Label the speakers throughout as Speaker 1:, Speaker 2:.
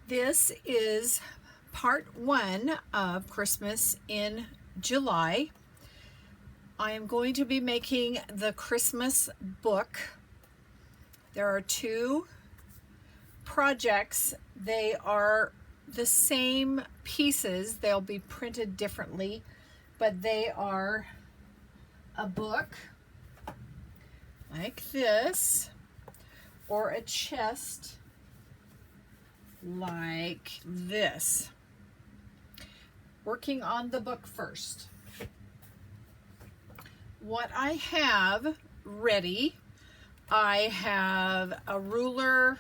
Speaker 1: This is part 1 of Christmas in July. I am going to be making the Christmas book. There are 2 projects. They are the same pieces. They'll be printed differently, but they are a book like this or a chest like this. Working on the book first. What I have ready, I have a ruler,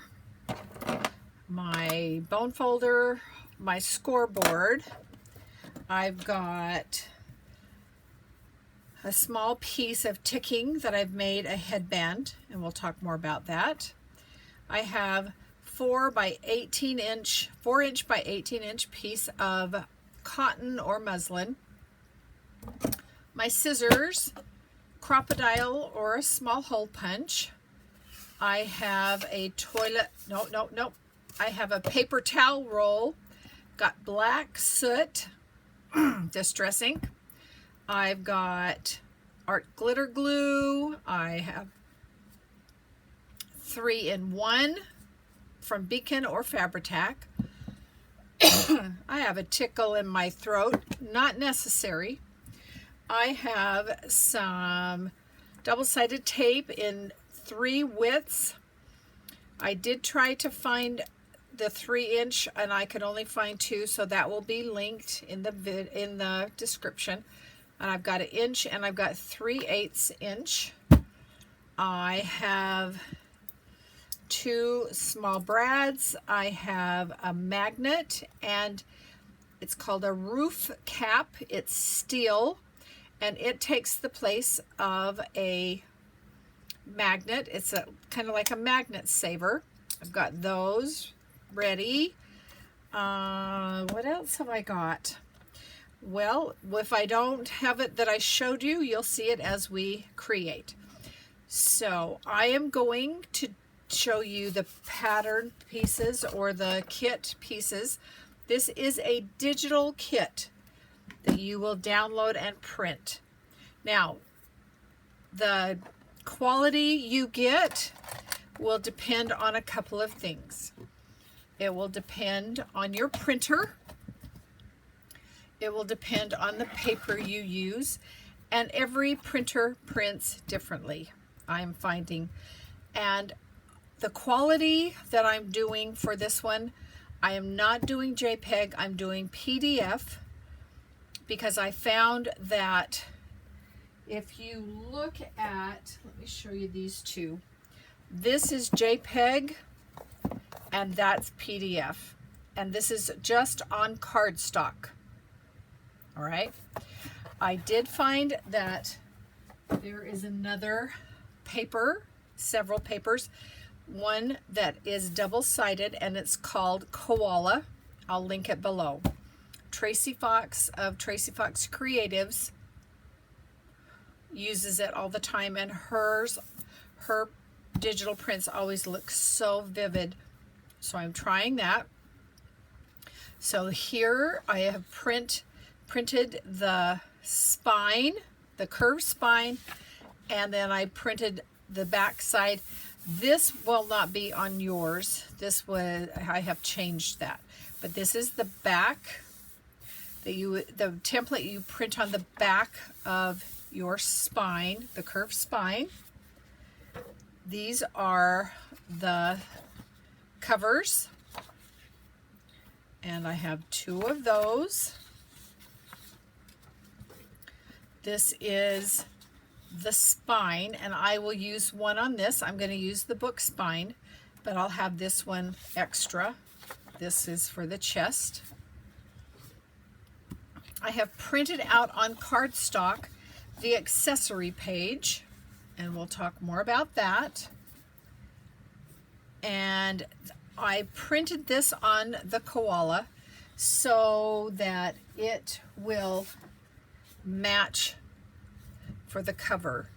Speaker 1: my bone folder, my scoreboard. I've got a small piece of ticking that I've made a headband, and we'll talk more about that. I have 4 by 18 inch, 4-inch by 18-inch piece of cotton or muslin. My scissors, crocodile or a small hole punch. I have a toilet, no. I have a paper towel roll, got black soot, distress ink. I've got art glitter glue. I have 3-in-1 from Beacon or Fabri-Tac. I have a tickle in my throat, not necessary. I have some double-sided tape in 3 widths. I did try to find the 3-inch and I could only find 2, so that will be linked in the description. And I've got 1 inch and I've got 3/8 inch. I have 2 small brads. I have a magnet, and it's called a roof cap. It's steel, and it takes the place of a magnet. It's a kind of like a magnet saver. I've got those ready. What else have I got? Well, if I don't have it that I showed you, you'll see it as we create. So I am going to show you the pattern pieces or the kit pieces. This is a digital kit that you will download and print. Now, the quality you get will depend on a couple of things. It will depend on your printer. It will depend on the paper you use, and every printer prints differently, I'm finding. And the quality that I'm doing for this one, I am not doing JPEG, I'm doing PDF, because I found that if you look at, let me show you these 2. This is JPEG and that's PDF. And this is just on cardstock. All right. I did find that there is another paper, several papers, one that is double-sided, and it's called Koala. I'll link it below. Tracy Fox of Tracy Fox Creatives uses it all the time, and her digital prints always look so vivid. So I'm trying that. So here I have printed the spine, the curved spine, and then I printed the back side. This will not be on yours. I have changed that. But this is the back the template you print on the back of your spine, the curved spine. These are the covers, and I have 2 of those. This is the spine, and I will use one on this. I'm going to use the book spine, but I'll have this one extra. This is for the chest. I have printed out on cardstock the accessory page, and we'll talk more about that. And I printed this on the koala so that it will match for the cover.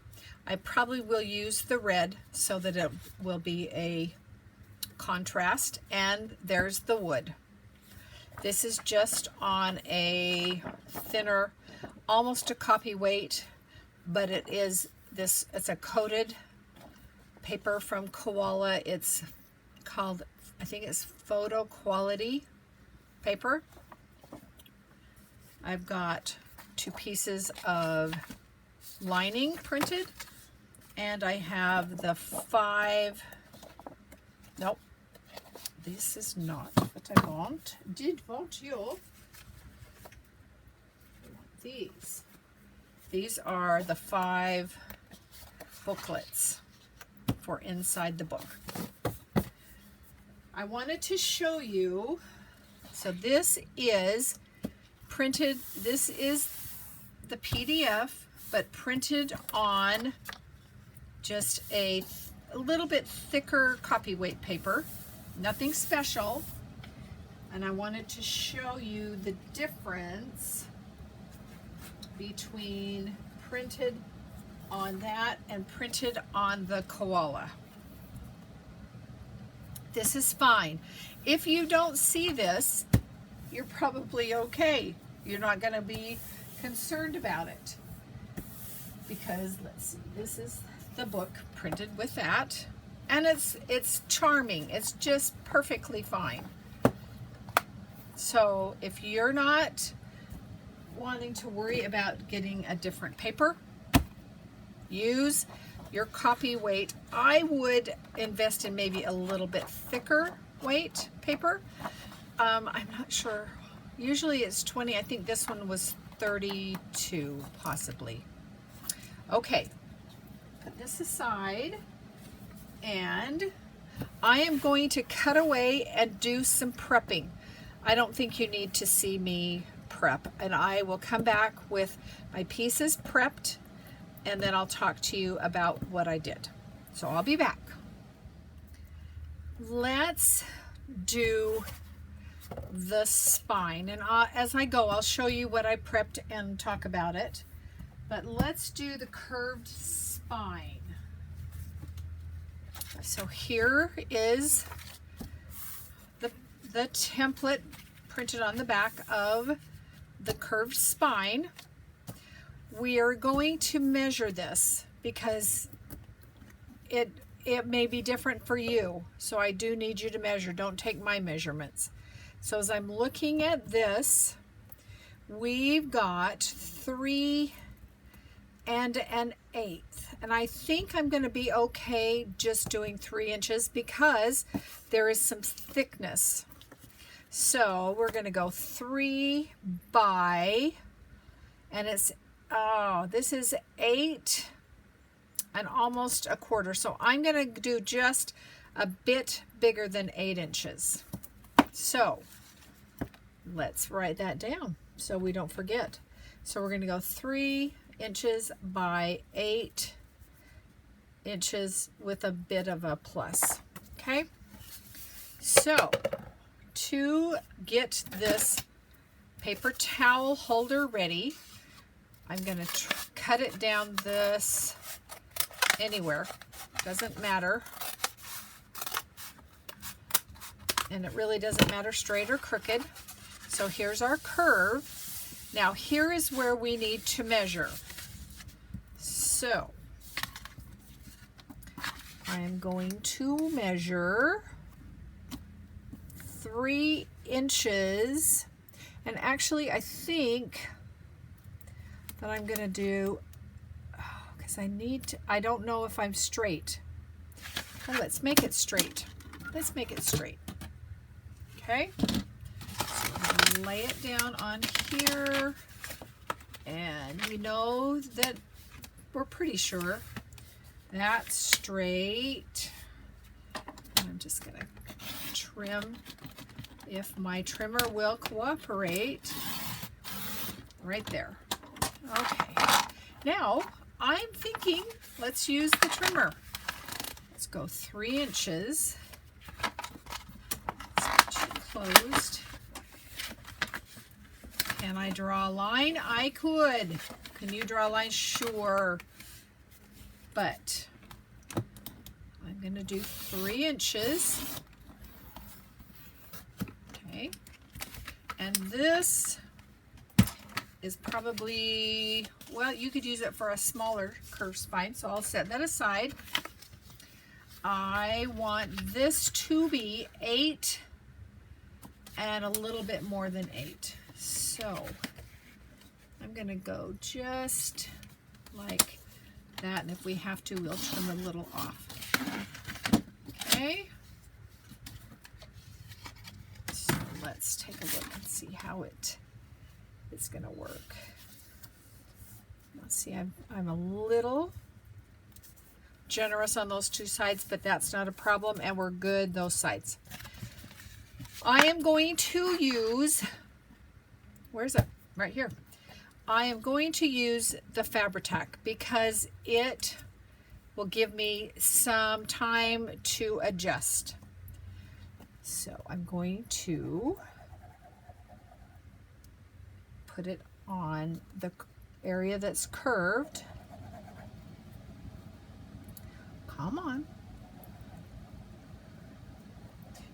Speaker 1: I probably will use the red so that it will be a contrast, and there's the wood. This is just on a thinner, almost a copy weight, but it is this, it's a coated paper from Koala. It's called, I think it's photo quality paper. I've got 2 pieces of lining printed, and I have the 5, nope, this is not what I want. Did want you. These are the 5 booklets for inside the book. I wanted to show you, so this is printed, this is the PDF, but printed on just a little bit thicker copy weight paper, nothing special. And I wanted to show you the difference between printed on that and printed on the Koala. This is fine. If you don't see this, you're probably okay. You're not going to be concerned about it, because let's see, this is the book printed with that, and it's charming. It's just perfectly fine. So if you're not wanting to worry about getting a different paper, use your copy weight. I would invest in maybe a little bit thicker weight paper. I'm not sure. Usually it's 20. I think this one was 32 possibly. Okay, put this aside, and I am going to cut away and do some prepping. I don't think you need to see me prep, and I will come back with my pieces prepped, and then I'll talk to you about what I did. So I'll be back. Let's do the spine, and as I go, I'll show you what I prepped and talk about it. But let's do the curved spine. So here is the template printed on the back of the curved spine. We are going to measure this because it may be different for you. So I do need you to measure. Don't take my measurements. So as I'm looking at this, we've got 3 and an 1/8. And I think I'm going to be okay just doing 3 inches because there is some thickness. So we're going to go 3 by, and it's, oh, this is 8 and almost 1/4. So I'm going to do just a bit bigger than 8 inches. So let's write that down so we don't forget. So we're going to go 3 inches by 8 inches with a bit of a plus. Okay, so to get this paper towel holder ready, I'm going to cut it down this anywhere, doesn't matter, and it really doesn't matter straight or crooked. So here's our curve. Now here is where we need to measure. So I'm going to measure 3 inches, and actually I think that I'm going to do, because I don't know if I'm straight. Well, let's make it straight. Let's make it straight. Okay, so I'm going to lay it down on here, and we know that we're pretty sure that's straight. I'm just going to trim, if my trimmer will cooperate, right there. Okay, now I'm thinking let's use the trimmer. Let's go 3 inches. Let's get you closed. Can I draw a line? I could. Can you draw a line? Sure. But I'm going to do 3 inches. And this is probably, well, you could use it for a smaller curved spine, so I'll set that aside. I want this to be 8 and a little bit more than 8. So I'm gonna go just like that, and if we have to, we'll trim a little off. Okay. So let's take a look and see how it's gonna work. Let's see, I'm a little generous on those 2 sides, but that's not a problem, and we're good those sides. I am going to use, where's it? Right here. I am going to use the Fabri-Tac because it will give me some time to adjust. So I'm going to put it on the area that's curved. Come on.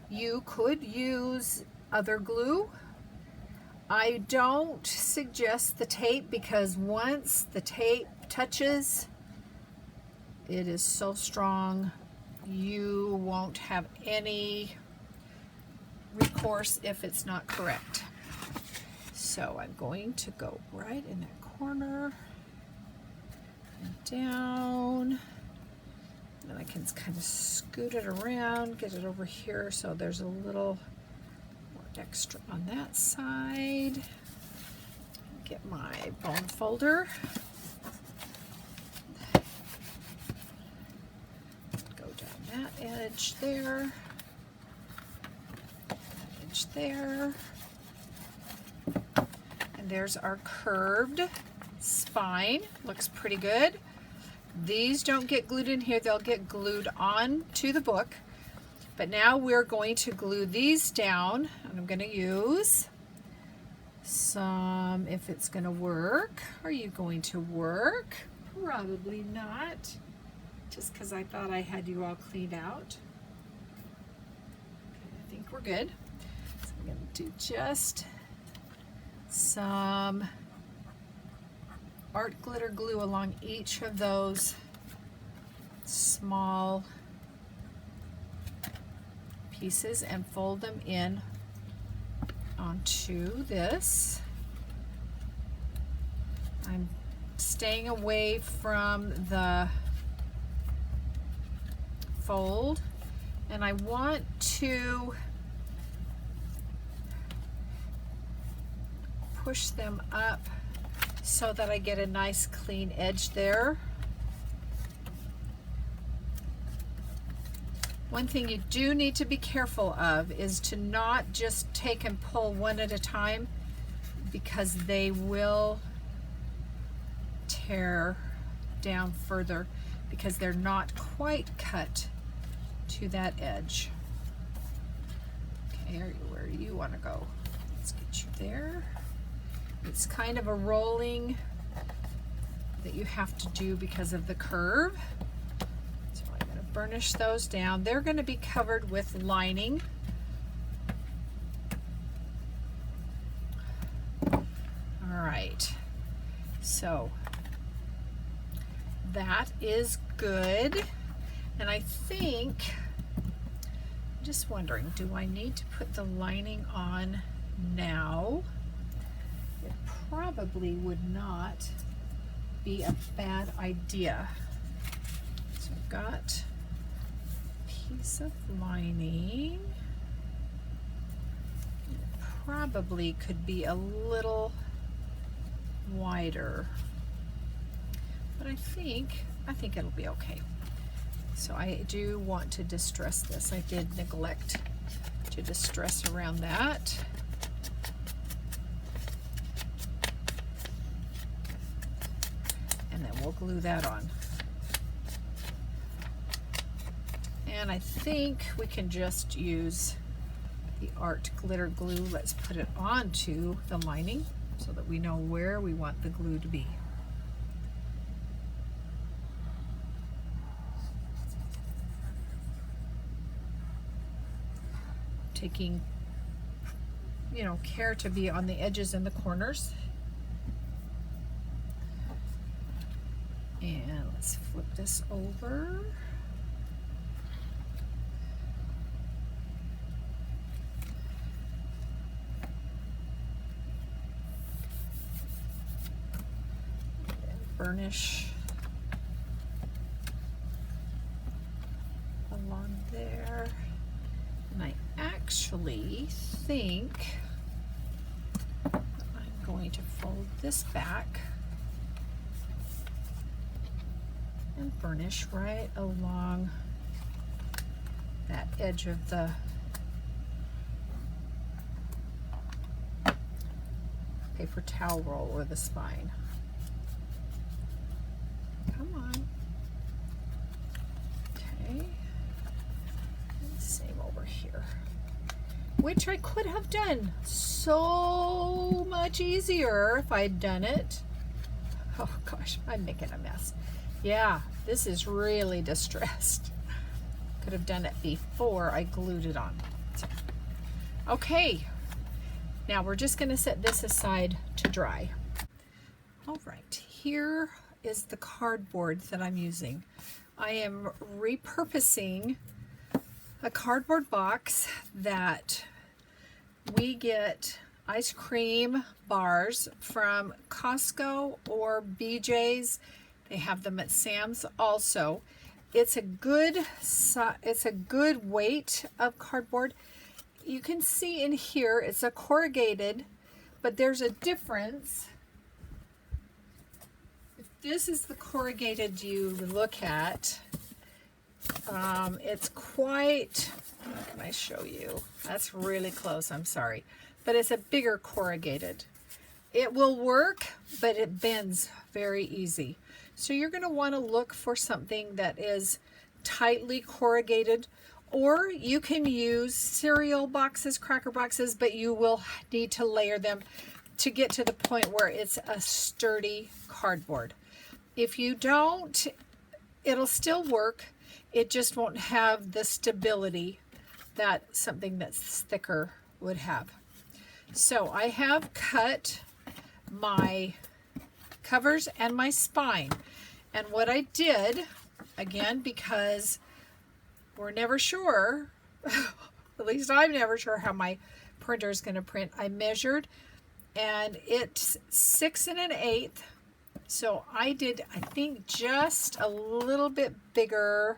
Speaker 1: You could use other glue. I don't suggest the tape because once the tape touches, it is so strong you won't have any recourse if it's not correct. So I'm going to go right in that corner and down. And I can kind of scoot it around, get it over here so there's a little more extra on that side. Get my bone folder. Go down that edge there. That edge there. And there's our curved spine. Looks pretty good. These don't get glued in here, they'll get glued on to the book. But now we're going to glue these down, and I'm going to use some, if it's going to work. Are you going to work? Probably not, just because I thought I had you all cleaned out. Okay, I think we're good. So I'm going to do just some art glitter glue along each of those small pieces and fold them in onto this. I'm staying away from the fold, and I want to push them up so that I get a nice clean edge there. One thing you do need to be careful of is to not just take and pull one at a time, because they will tear down further because they're not quite cut to that edge. Okay, where do you want to go? Let's get you there. It's kind of a rolling that you have to do because of the curve. So I'm going to burnish those down. They're going to be covered with lining. All right, so that is good. And I think, I'm just wondering, do I need to put the lining on now? It probably would not be a bad idea. So I've got a piece of lining. It probably could be a little wider, but I think it'll be okay. So I do want to distress this. I did neglect to distress around that. And then we'll glue that on. And I think we can just use the art glitter glue. Let's put it onto the lining so that we know where we want the glue to be. Taking care to be on the edges and the corners. And let's flip this over. Burnish along there, and I actually think I'm going to fold this back and burnish right along that edge of the paper towel roll or the spine. Come on. Okay. And same over here. Which I could have done so much easier if I'd done it. Oh gosh, I'm making a mess. Yeah, this is really distressed. Could have done it before I glued it on. Okay. Now we're just going to set this aside to dry. All right, here is the cardboard that I'm using. I am repurposing a cardboard box that we get ice cream bars from Costco or BJ's. They have them at Sam's also. It's a good weight of cardboard. You can see in here it's a corrugated, but there's a difference. If this is the corrugated you look at, it's quite, how can I show you? That's really close, I'm sorry. But it's a bigger corrugated. It will work, but it bends very easy. So you're going to want to look for something that is tightly corrugated, or you can use cereal boxes, cracker boxes, but you will need to layer them to get to the point where it's a sturdy cardboard. If you don't, it'll still work. It just won't have the stability that something that's thicker would have. So I have cut my covers and my spine. And what I did, again, because we're never sure, at least I'm never sure how my printer is going to print, I measured, and it's 6 1/8. So I did, I think, just a little bit bigger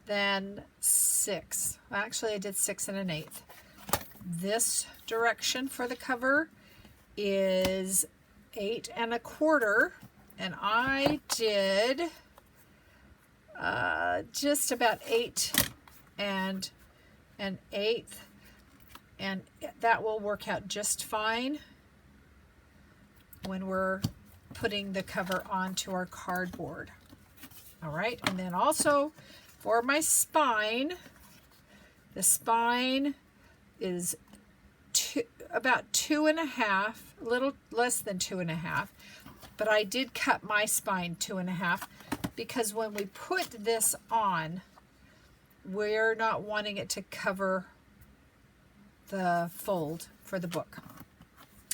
Speaker 1: than 6. Actually, I did 6 1/8. This direction for the cover is 8 1/4, and I did just about 8 1/8, and that will work out just fine when we're putting the cover onto our cardboard. All right, and then also for my spine, the spine is about 2 1/2, a little less than 2 1/2, but I did cut my spine 2 1/2 because when we put this on, we're not wanting it to cover the fold for the book.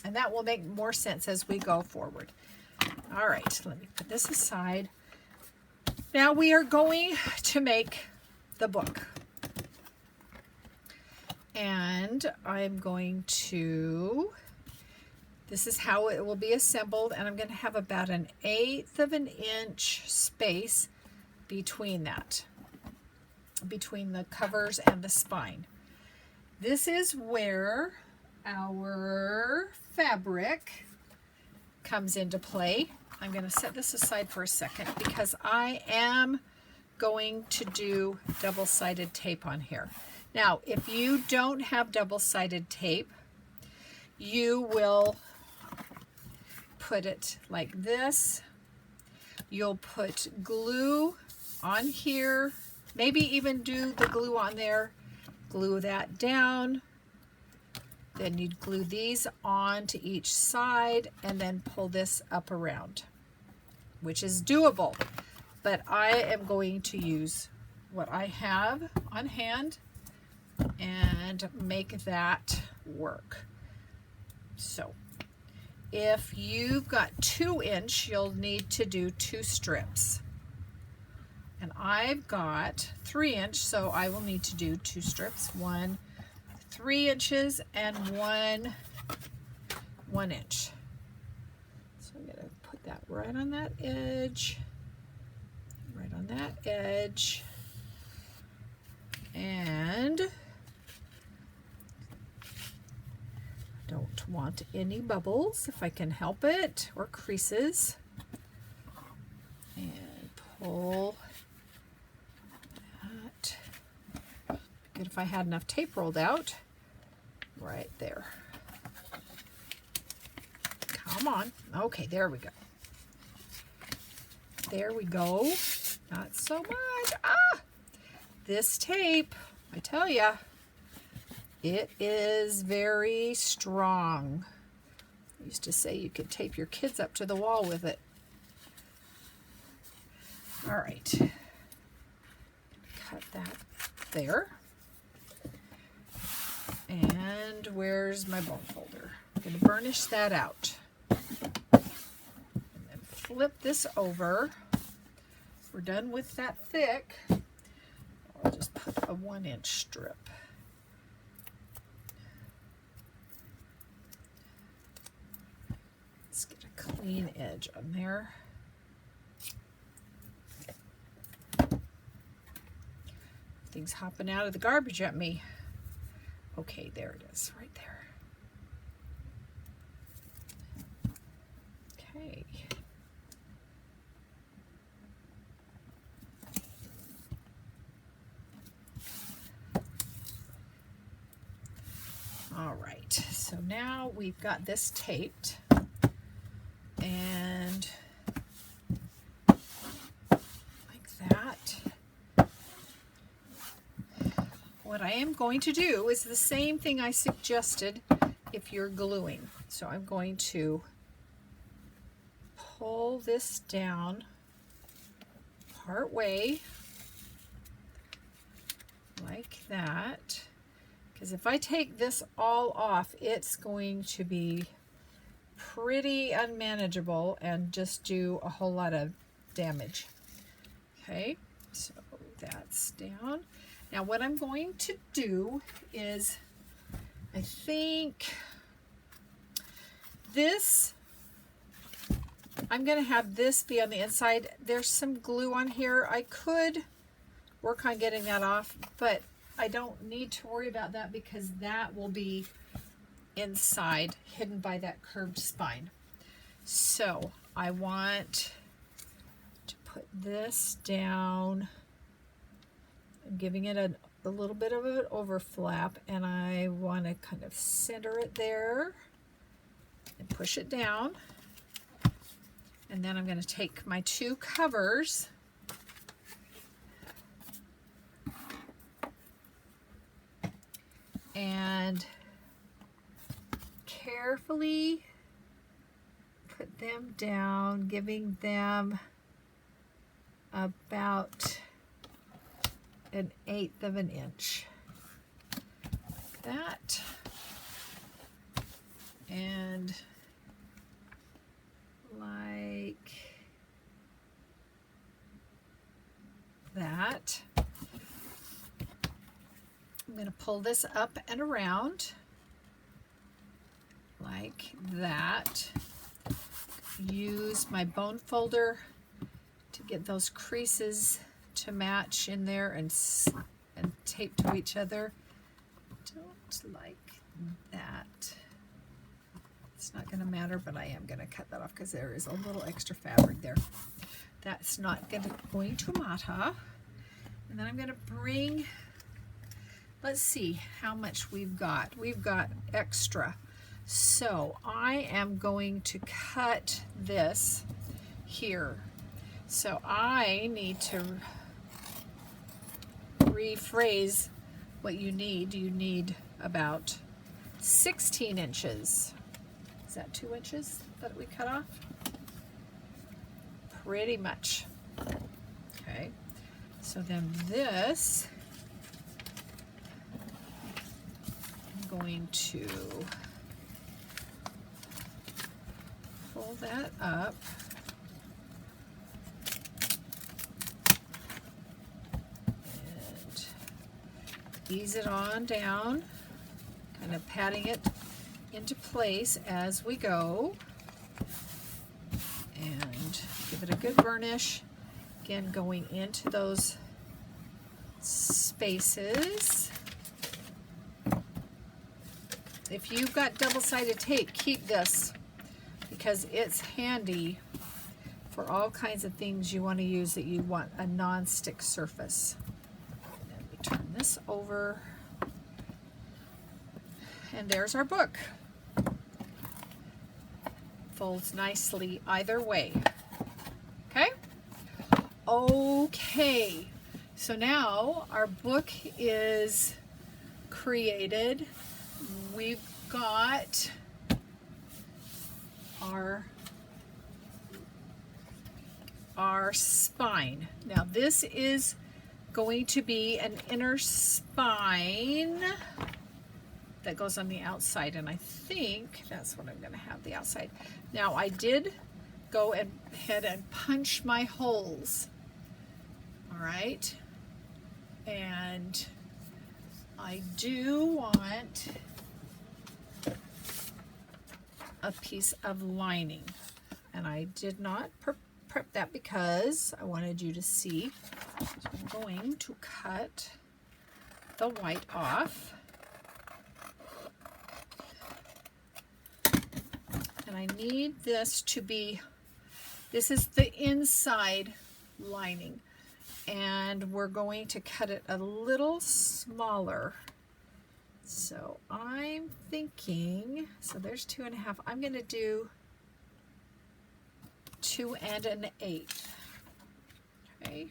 Speaker 1: And that will make more sense as we go forward. All right, let me put this aside. Now we are going to make the book. And I'm going to, this is how it will be assembled, and I'm going to have about 1/8 inch space between that, between the covers and the spine. This is where our fabric comes into play. I'm going to set this aside for a second because I am going to do double-sided tape on here. Now, if you don't have double-sided tape, you will put it like this. You'll put glue on here, maybe even do the glue on there, glue that down. Then you'd glue these on to each side and then pull this up around, which is doable. But I am going to use what I have on hand and make that work. So if you've got 2-inch, you'll need to do 2 strips. And I've got 3-inch, so I will need to do 2 strips. 1 3 inches and 1 1-inch. So I'm going to put that right on that edge, right on that edge, and don't want any bubbles if I can help it, or creases. And pull that. Good if I had enough tape rolled out. Right there. Come on. Okay, there we go. There we go. Not so much. Ah! This tape, I tell ya, it is very strong. I used to say you could tape your kids up to the wall with it. All right. Cut that there. And where's my bone folder? I'm going to burnish that out. And then flip this over. We're done with that thick. I'll just put a 1-inch strip. Let's get a clean edge on there. Things hopping out of the garbage at me. Okay, there it is, right there. Okay. All right, so now we've got this taped, and like that. What I am going to do is the same thing I suggested if you're gluing. So I'm going to pull this down part way like that, because if I take this all off, it's going to be pretty unmanageable and just do a whole lot of damage. Okay, so that's down. Now what I'm going to do is, I think this, I'm going to have this be on the inside. There's some glue on here. I could work on getting that off, but I don't need to worry about that because that will be inside, hidden by that curved spine. So I want to put this down. I'm giving it a little bit of an overflap, and I want to kind of center it there and push it down. And then I'm going to take my 2 covers and carefully put them down, giving them about 1/8 of an inch. Like that. And like that. I'm going to pull this up and around like that. Use my bone folder to get those creases to match in there and tape to each other. Don't like that. It's not going to matter, but I am going to cut that off because there is a little extra fabric there. That's not going to matter. And then I'm going to bring, let's see how much we've got. We've got extra. So I am going to cut this here. So I need to rephrase what you need. You need about 16 inches. Is that 2 inches that we cut off? Pretty much. Okay. So then this, I'm going to roll that up. And ease it on down, kind of patting it into place as we go. And give it a good burnish. Again, going into those spaces. If you've got double-sided tape, keep this because it's handy for all kinds of things you want to use that you want a non-stick surface. And then we turn this over. And there's our book. Folds nicely either way. Okay? Okay. So now our book is created. We've got our spine. Now this is going to be an inner spine that goes on the outside, and I think that's what I'm going to have the outside. Now I did go ahead and punch my holes. All right. And I do want a piece of lining, and I did not prep that because I wanted you to see. So I'm going to cut the white off, and I need this to be, this is the inside lining, and we're going to cut it a little smaller. So I'm thinking, so there's 2.5. I'm going to do 2 1/8. Okay.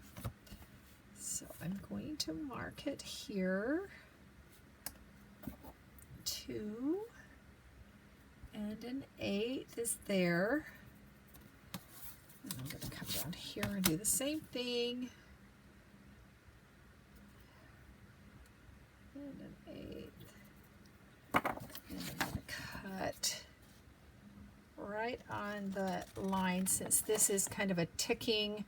Speaker 1: So I'm going to mark it here. 2 1/8 is there. And I'm going to come down here and do the same thing. 1 1/8. And I'm going to cut right on the line, since this is kind of a ticking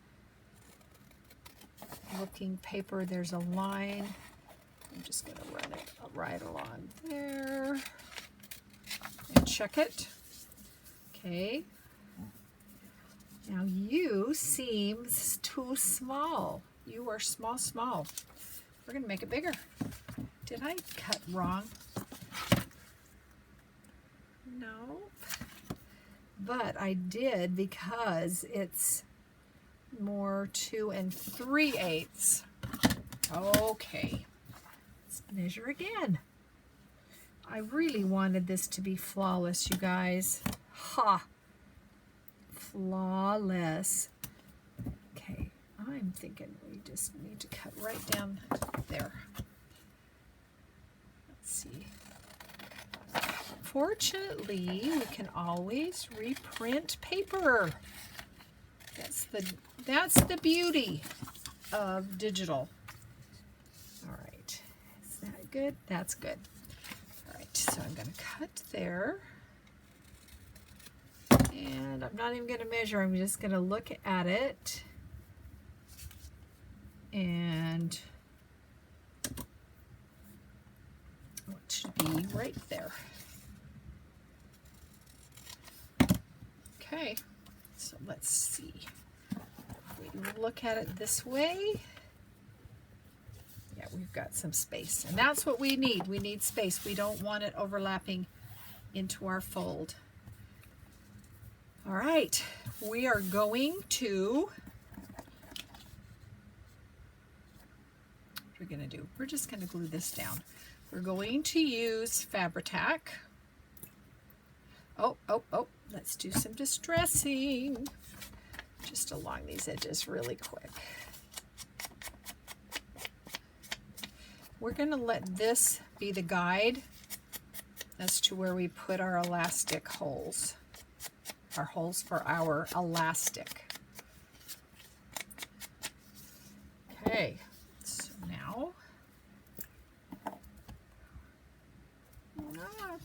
Speaker 1: looking paper. There's a line. I'm just going to run it right along there and check it. Okay. Now you seem too small. You are small. We're going to make it bigger. Did I cut wrong? No, but I did because it's more 2 3/8. Okay, let's measure again. I really wanted this to be flawless, you guys. Ha! Flawless. Okay, I'm thinking we just need to cut right down there. Let's see. Fortunately, we can always reprint paper. That's the beauty of digital. All right, is that good? That's good. All right, so I'm going to cut there. And I'm not even going to measure. I'm just going to look at it. And it should be right there. Okay, so let's see. If we look at it this way, yeah, we've got some space. And that's what we need. We need space. We don't want it overlapping into our fold. All right, we are going to, what we're going to do, we're just going to glue this down. We're going to use Fabri-Tac. Oh, let's do some distressing just along these edges really quick. We're going to let this be the guide as to where we put our elastic holes, our holes for our elastic. Okay, so now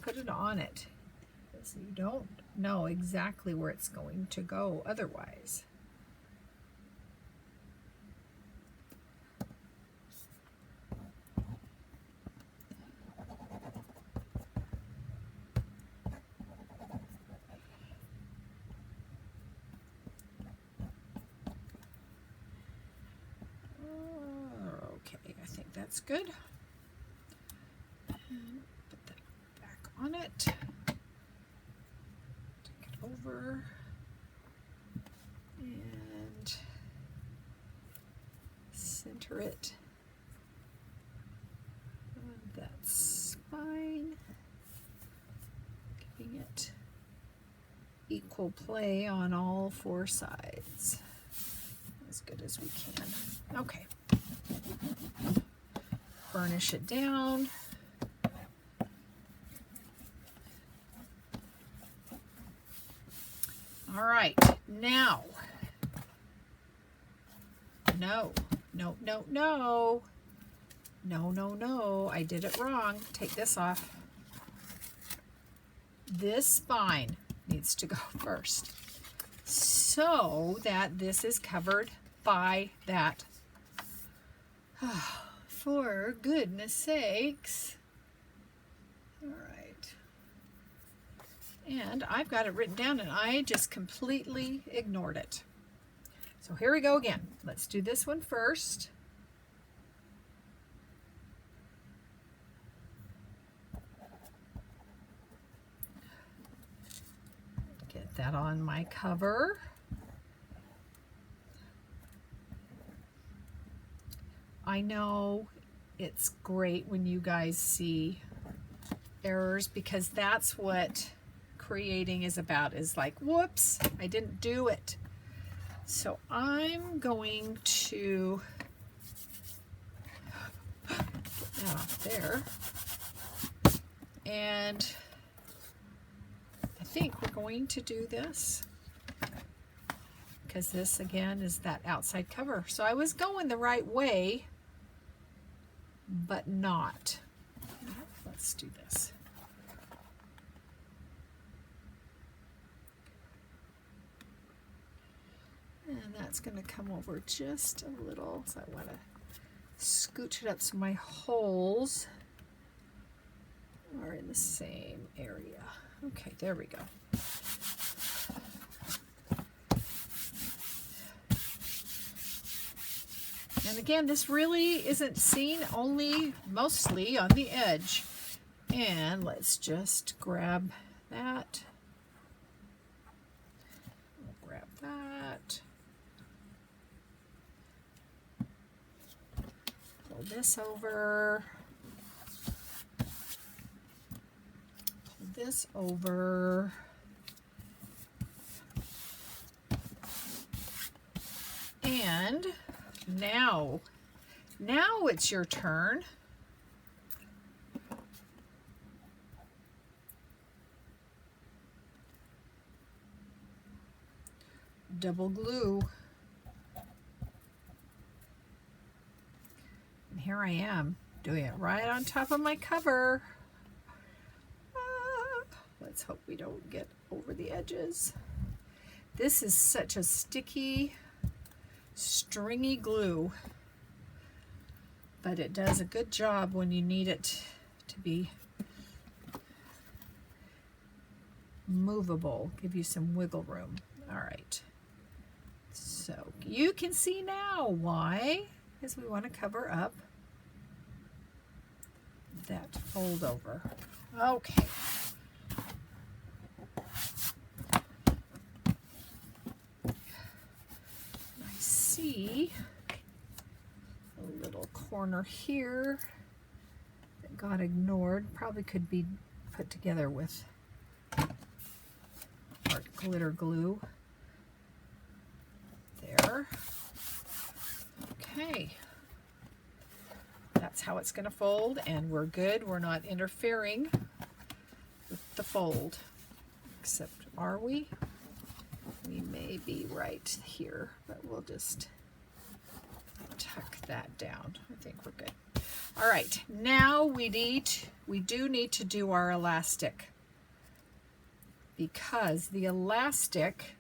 Speaker 1: put it on it. So you don't know exactly where it's going to go otherwise. Okay, I think that's good. And put that back on it. Take it over. And center it on that spine, giving it equal play on all four sides as good as we can. Okay, burnish it down. All right, now, no, I did it wrong. Take this off. This spine needs to go first so that this is covered by that. For goodness sakes. All right. And I've got it written down and I just completely ignored it. So here we go again. Let's do this one first. Get that on my cover. I know it's great when you guys see errors because that's what creating is about, is like, whoops, I didn't do it. So I'm going to get that off there. And I think we're going to do this because this again is that outside cover. So I was going the right way, but not. Let's do this. And that's going to come over just a little, so I want to scooch it up so my holes are in the same area. Okay, there we go. And again, this really isn't seen, only mostly on the edge. And let's just grab that. We'll grab that. Pull this over. Pull this over. And now it's your turn. Double glue. And here I am doing it right on top of my cover. Let's hope we don't get over the edges. This is such a sticky, stringy glue, but it does a good job when you need it to be movable, give you some wiggle room. All right, so you can see now why, because we want to cover up that fold over. Okay. See a little corner here that got ignored, probably could be put together with art glitter glue there. Okay, that's how it's going to fold, and we're good. We're not interfering with the fold, except, are we? We may be right here, but we'll just tuck that down. I think we're good. All right, now we do need to do our elastic. because the elastic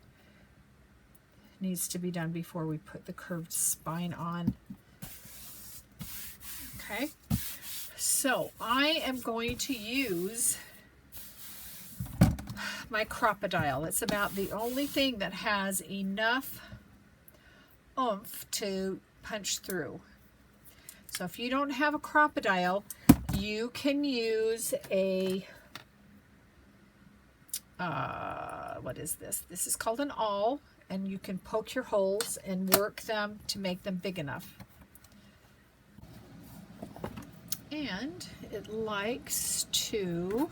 Speaker 1: needs to be done before we put the curved spine on. Okay, so I am going to use my crocodile. It's about the only thing that has enough oomph to punch through. So if you don't have a crocodile, you can use a what is this? This is called an awl, and you can poke your holes and work them to make them big enough. And it likes to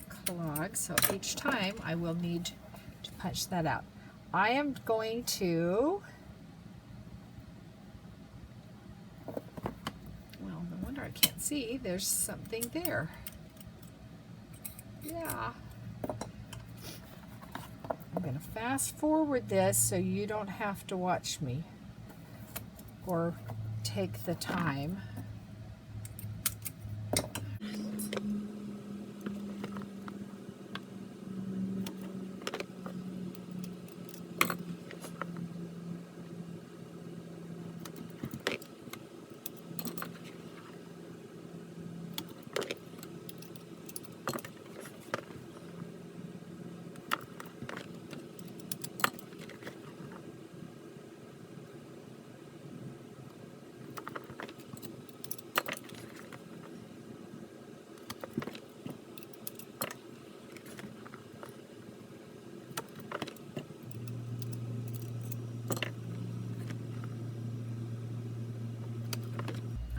Speaker 1: clog, so each time I will need to punch that out. I am going to, well, no wonder I can't see. There's something there. Yeah. I'm going to fast forward this so you don't have to watch me or take the time.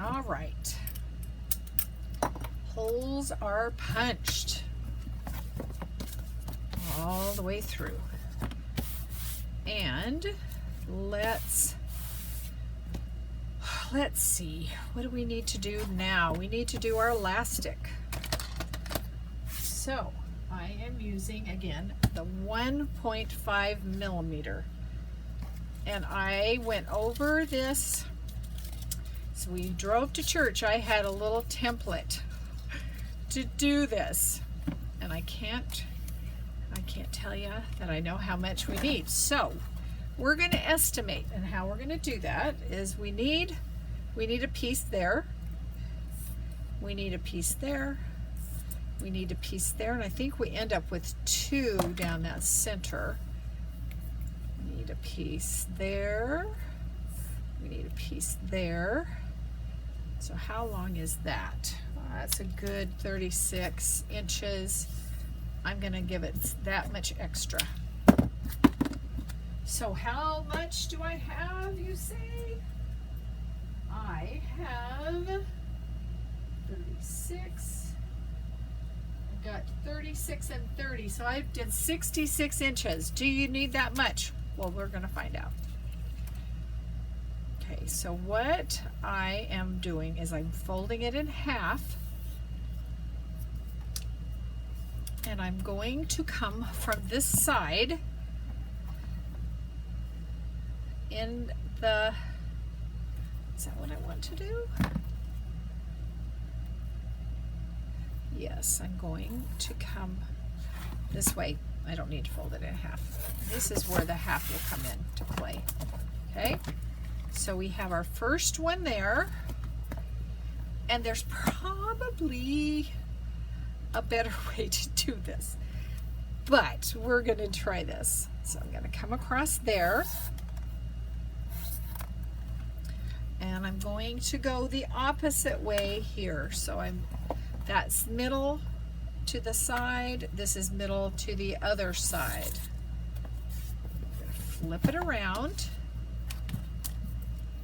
Speaker 1: All right, holes are punched all the way through. And let's see, what do we need to do now? We need to do our elastic. So I am using, again, the 1.5 millimeter. And I went over this. So we drove to church. I had a little template to do this, and I can't tell you that I know how much we need. So we're going to estimate, and how we're going to do that is we need a piece there, we need a piece there, we need a piece there, and I think we end up with 2 down that center. We need a piece there, we need a piece there. So how long is that? That's a good 36 inches. I'm going to give it that much extra. So how much do I have, you say? I have 36. I've got 36 and 30. So I did 66 inches. Do you need that much? Well, we're going to find out. Okay, so what I am doing is I'm folding it in half, and I'm going to come from this side in the, is that what I want to do? Yes, I'm going to come this way. I don't need to fold it in half. This is where the half will come into play. Okay? So we have our first one there, and there's probably a better way to do this, but we're going to try this. So I'm going to come across there, and I'm going to go the opposite way here. So that's middle to the side, this is middle to the other side. I'm going to flip it around.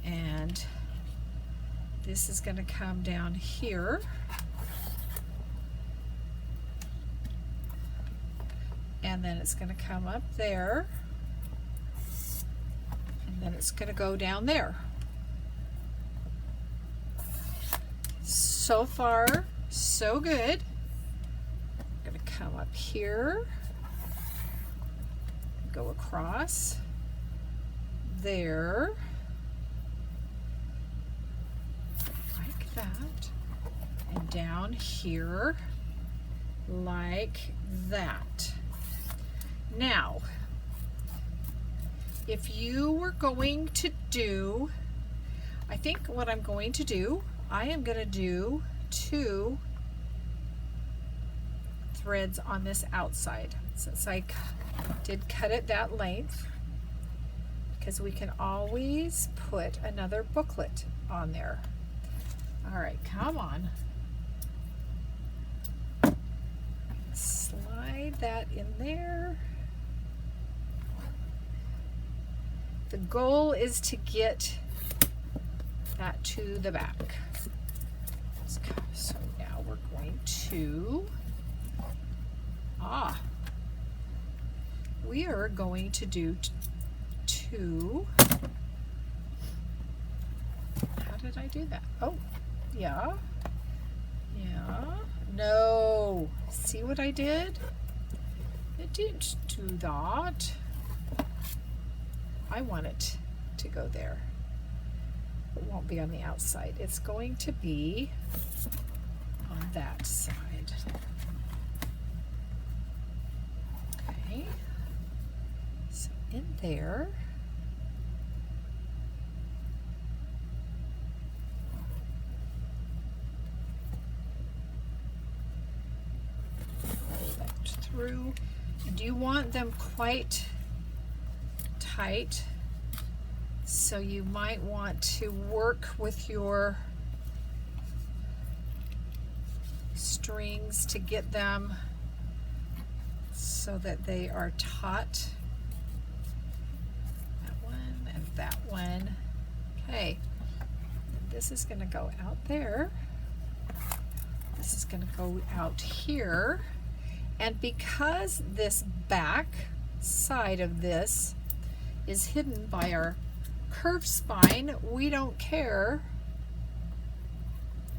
Speaker 1: And this is going to come down here. And then it's going to come up there. And then it's going to go down there. So far, so good. I'm going to come up here, go across there. That, and down here like that. Now, if you were going to do, I think what I'm going to do, I am going to do 2 threads on this outside, since I did cut it that length, because we can always put another booklet on there. All right, come on. Slide that in there. The goal is to get that to the back. So now we're going to, we are going to do 2. How did I do that? Oh, yeah. No. See what I did? It didn't do that. I want it to go there. It won't be on the outside. It's going to be on that side. Okay. So in there. Through. And you want them quite tight, so you might want to work with your strings to get them so that they are taut. That one and that one. Okay, this is going to go out there. This is going to go out here. And because this back side of this is hidden by our curved spine, we don't care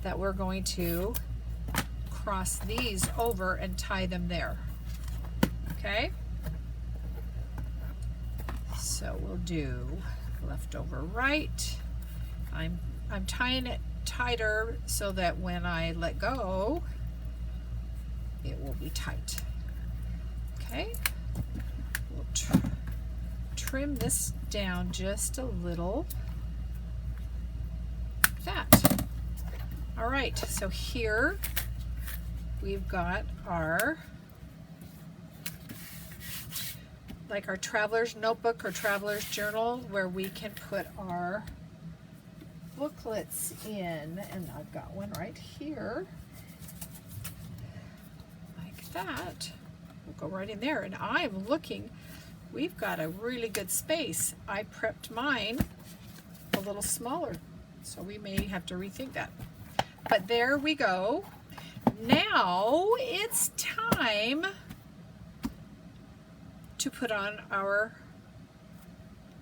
Speaker 1: that we're going to cross these over and tie them there. Okay? So we'll do left over right. I'm tying it tighter so that when I let go, it will be tight. Okay, we'll trim this down just a little, like that. All right, so here we've got our, like our traveler's notebook or traveler's journal, where we can put our booklets in, and I've got one right here. That will go right in there, and I'm looking, we've got a really good space. I prepped mine a little smaller, so we may have to rethink that, but there we go. Now it's time to put on our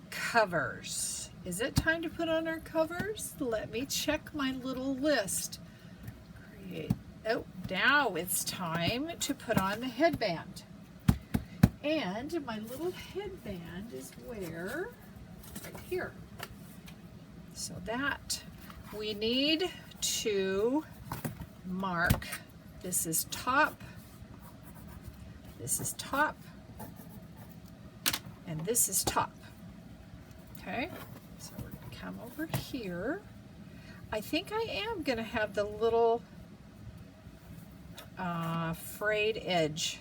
Speaker 1: covers. Is it time to put on our covers? Let me check my little list. Create. Oh, now it's time to put on the headband. And my little headband is where? Right here. So that we need to mark. This is top. This is top. And this is top. Okay, so we're going to come over here. I think I am going to have the little frayed edge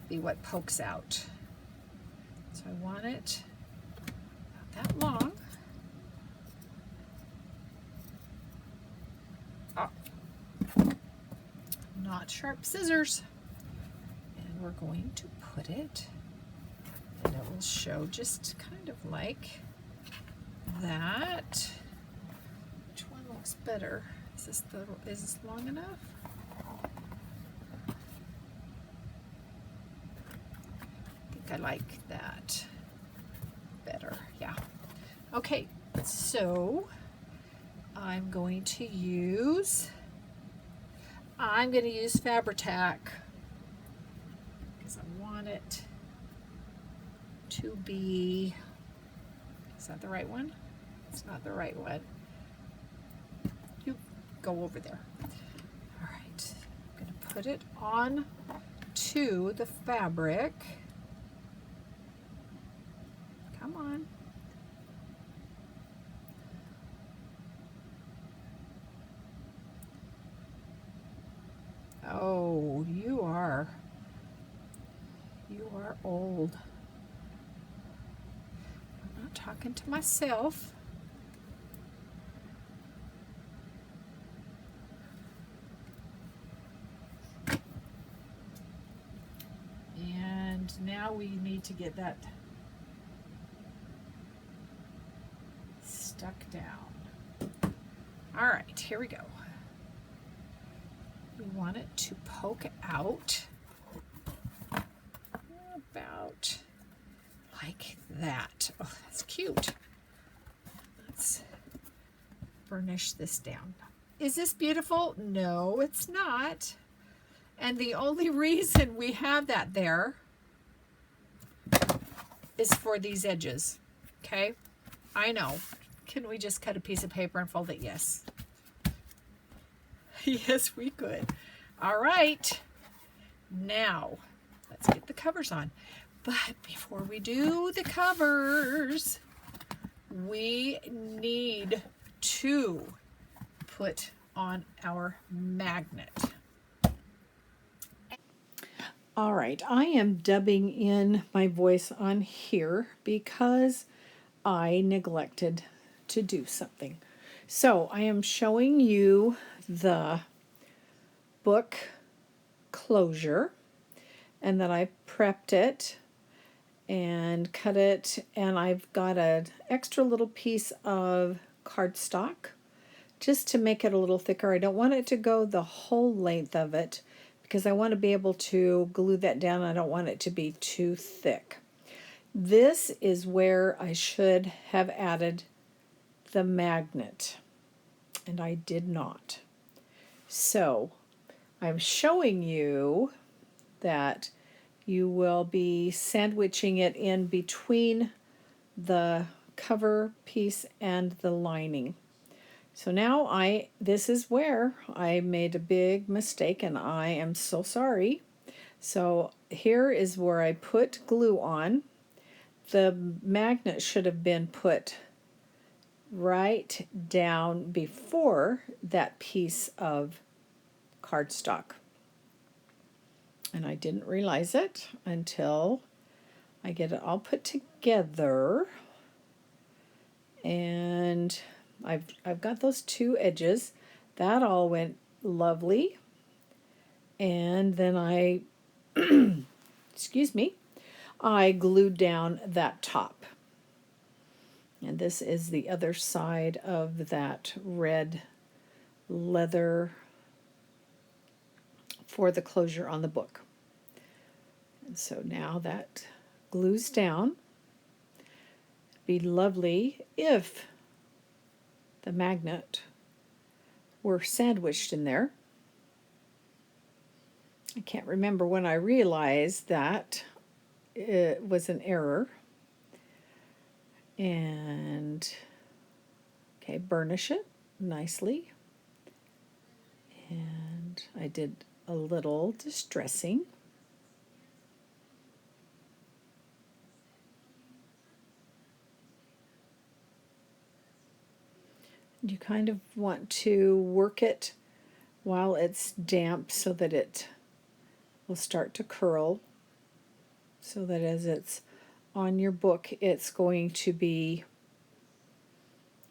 Speaker 1: be what pokes out. So I want it not that long. Not sharp scissors. And we're going to put it, and it will show just kind of like that. Which one looks better? Is this long enough? I like that better, yeah. Okay, so I'm going to use Fabri-Tac because I want it to be, is that the right one? It's not the right one. You go over there. All right, I'm going to put it on to the fabric. are. You are old. I'm not talking to myself. And now we need to get that stuck down. All right, here we go. We want it to poke out about like that. Oh, that's cute. Let's burnish this down. Is this beautiful? No, it's not. And the only reason we have that there is for these edges, okay? I know. Can we just cut a piece of paper and fold it? Yes. Yes, we could. All right. Now, let's get the covers on. But before we do the covers, we need to put on our magnet. All right, I am dubbing in my voice on here because I neglected to do something. So I am showing you the book closure, and then I prepped it and cut it, and I've got an extra little piece of cardstock just to make it a little thicker. I don't want it to go the whole length of it because I want to be able to glue that down. I don't want it to be too thick. This is where I should have added the magnet, and I did not. So I'm showing you that you will be sandwiching it in between the cover piece and the lining. So now this is where I made a big mistake, and I am so sorry. So here is where I put glue on. The magnet should have been put right down before that piece of cardstock. And I didn't realize it until I get it all put together. And I've got those two edges. That all went lovely. And then I, excuse me, I glued down that top. And this is the other side of that red leather for the closure on the book. And so now that glues down. It'd be lovely if the magnet were sandwiched in there. I can't remember when I realized that it was an error. And okay, burnish it nicely. And I did a little distressing. You kind of want to work it while it's damp so that it will start to curl, so that as it's on your book it's going to be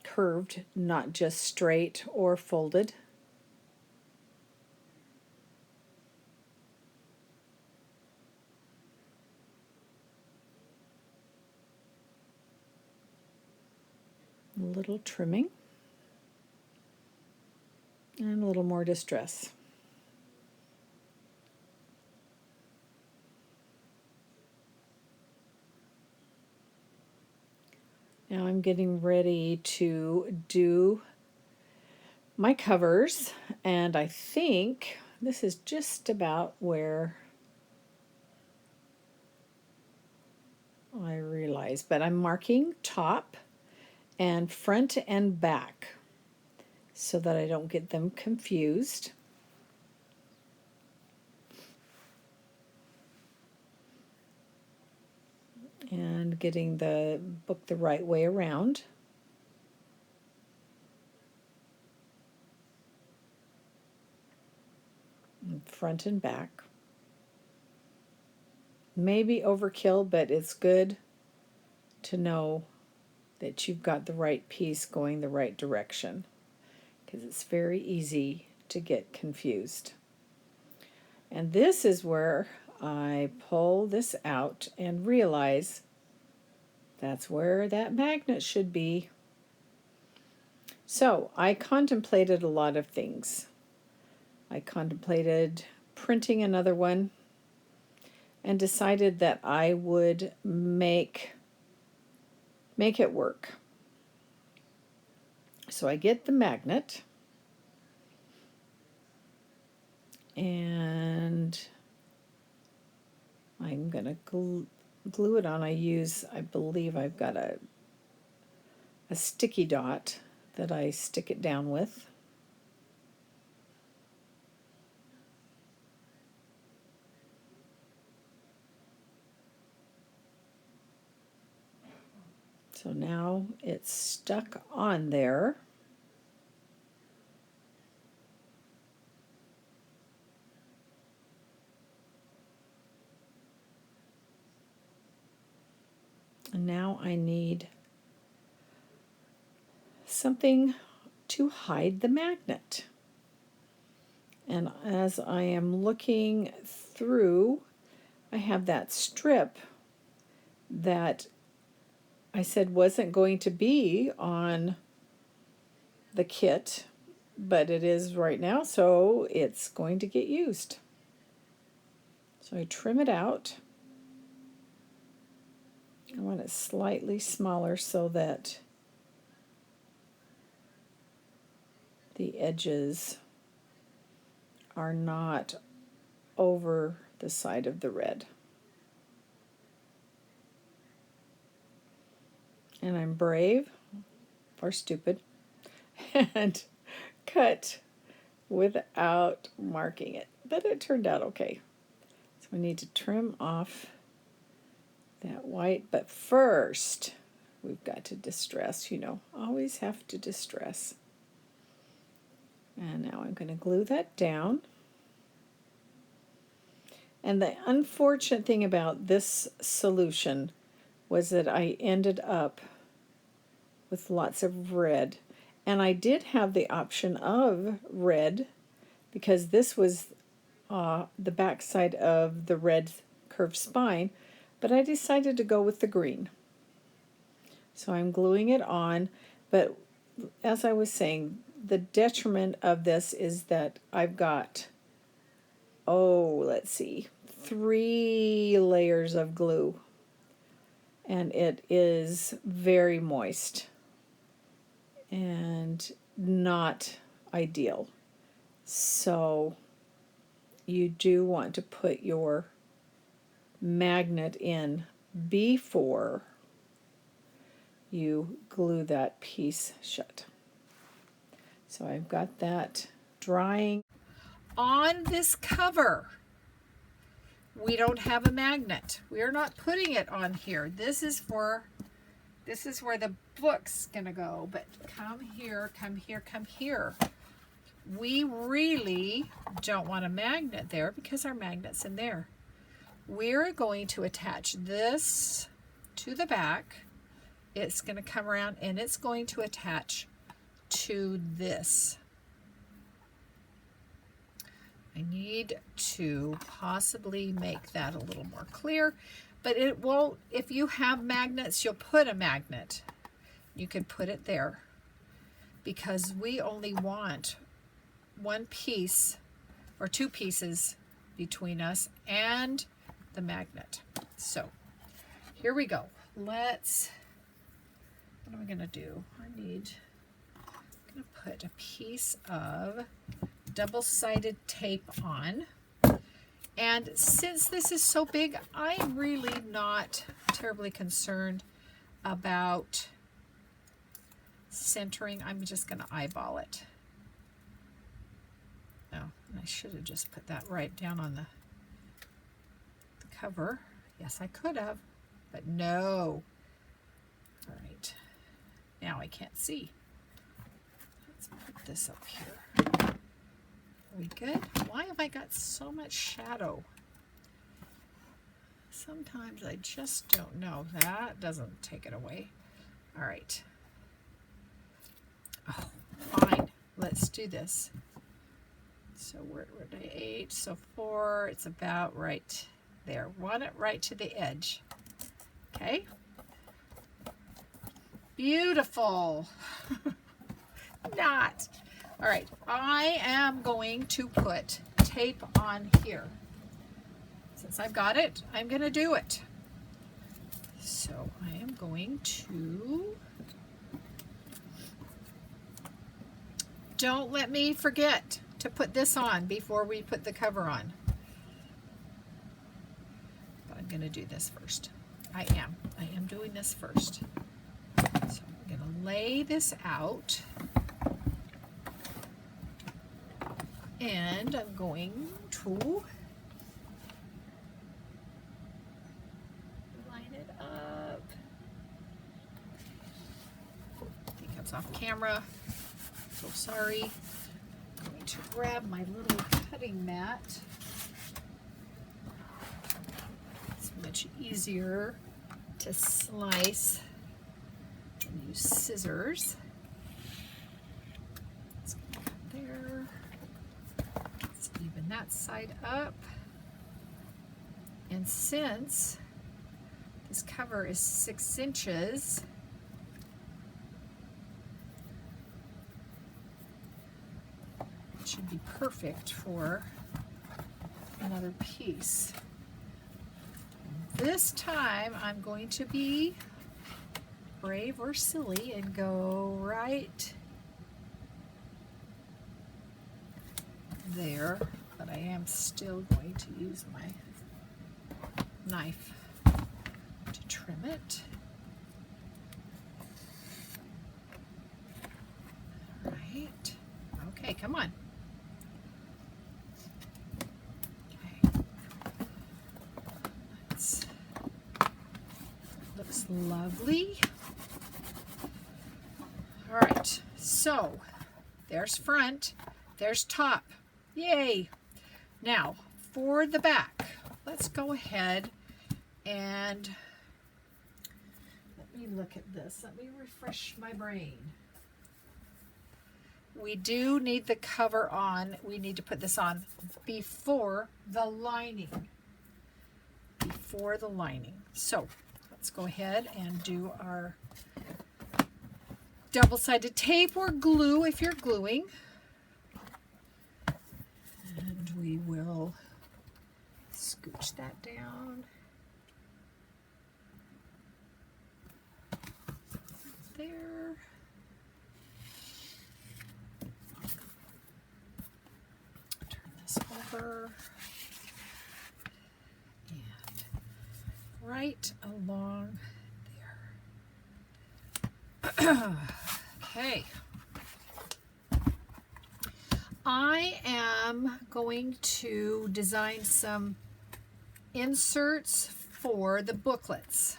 Speaker 1: curved, not just straight or folded. A little trimming and a little more distress. Now I'm getting ready to do my covers, and I think this is just about where I realize, but I'm marking top and front and back so that I don't get them confused. And getting the book the right way around. Front and back. maybe overkill, but it's good to know that you've got the right piece going the right direction, because it's very easy to get confused. And this is where I pull this out and realize that's where that magnet should be. So I contemplated a lot of things. I contemplated printing another one and decided that I would make it work. So I get the magnet and I'm going to glue it on. I believe I've got a sticky dot that I stick it down with. So now it's stuck on there. And now I need something to hide the magnet. And as I am looking through, I have that strip that I said wasn't going to be on the kit, but it is right now, so it's going to get used. So I trim it out. I want it slightly smaller so that the edges are not over the side of the red. And I'm brave or stupid and cut without marking it, but it turned out okay. So we need to trim off that white, but first we've got to distress, always have to distress. And now I'm going to glue that down. And the unfortunate thing about this solution was that I ended up with lots of red. And I did have the option of red because this was the back side of the red curved spine, but I decided to go with the green. So I'm gluing it on, but as I was saying, the detriment of this is that I've got, let's see, 3 layers of glue, and it is very moist and not ideal. So you do want to put your magnet in before you glue that piece shut. So I've got that drying. On this cover, we don't have a magnet. We are not putting it on here. This is where the book's gonna go, but come here, come here, come here. We really don't want a magnet there because our magnet's in there. We're going to attach this to the back. It's going to come around and it's going to attach to this. I need to possibly make that a little more clear, but it won't. If you have magnets, you'll put a magnet. You can put it there because we only want one piece or 2 pieces between us and the magnet. So here we go. What am I going to do? I'm going to put a piece of double-sided tape on. And since this is so big, I'm really not terribly concerned about centering. I'm just going to eyeball it. Oh, I should have just put that right down on the cover. Yes, I could have, but no. All right, now I can't see. Let's put this up here. Are we good? Why have I got so much shadow? Sometimes I just don't know. That doesn't take it away. All right. Oh, fine. Let's do this. So we're at 8, so 4, it's about right there. Want it right to the edge. Okay. Beautiful. Not. All right, I am going to put tape on here. Since I've got it, I'm going to do it. So I am going to... Don't let me forget to put this on before we put the cover on. But I'm going to do this first. I am doing this first. So I'm going to lay this out. And I'm going to line it up. I think I was off camera. So sorry. I'm going to grab my little cutting mat. It's much easier to slice and use scissors. Let's get that there. Let's even that side up. And since this cover is 6 inches, it should be perfect for another piece. This time I'm going to be brave or silly and go right there, but I am still going to use my knife to trim it. Right. Okay, come on. Looks lovely. All right, so there's front, there's top. Yay! Now for the back, let's go ahead and let me look at this. Let me refresh my brain. We do need the cover on. We need to put this on before the lining. Before the lining. So let's go ahead and do our double-sided tape or glue if you're gluing. And we will scooch that down. There. Turn this over. Right along there. Okay. I am going to design some inserts for the booklets.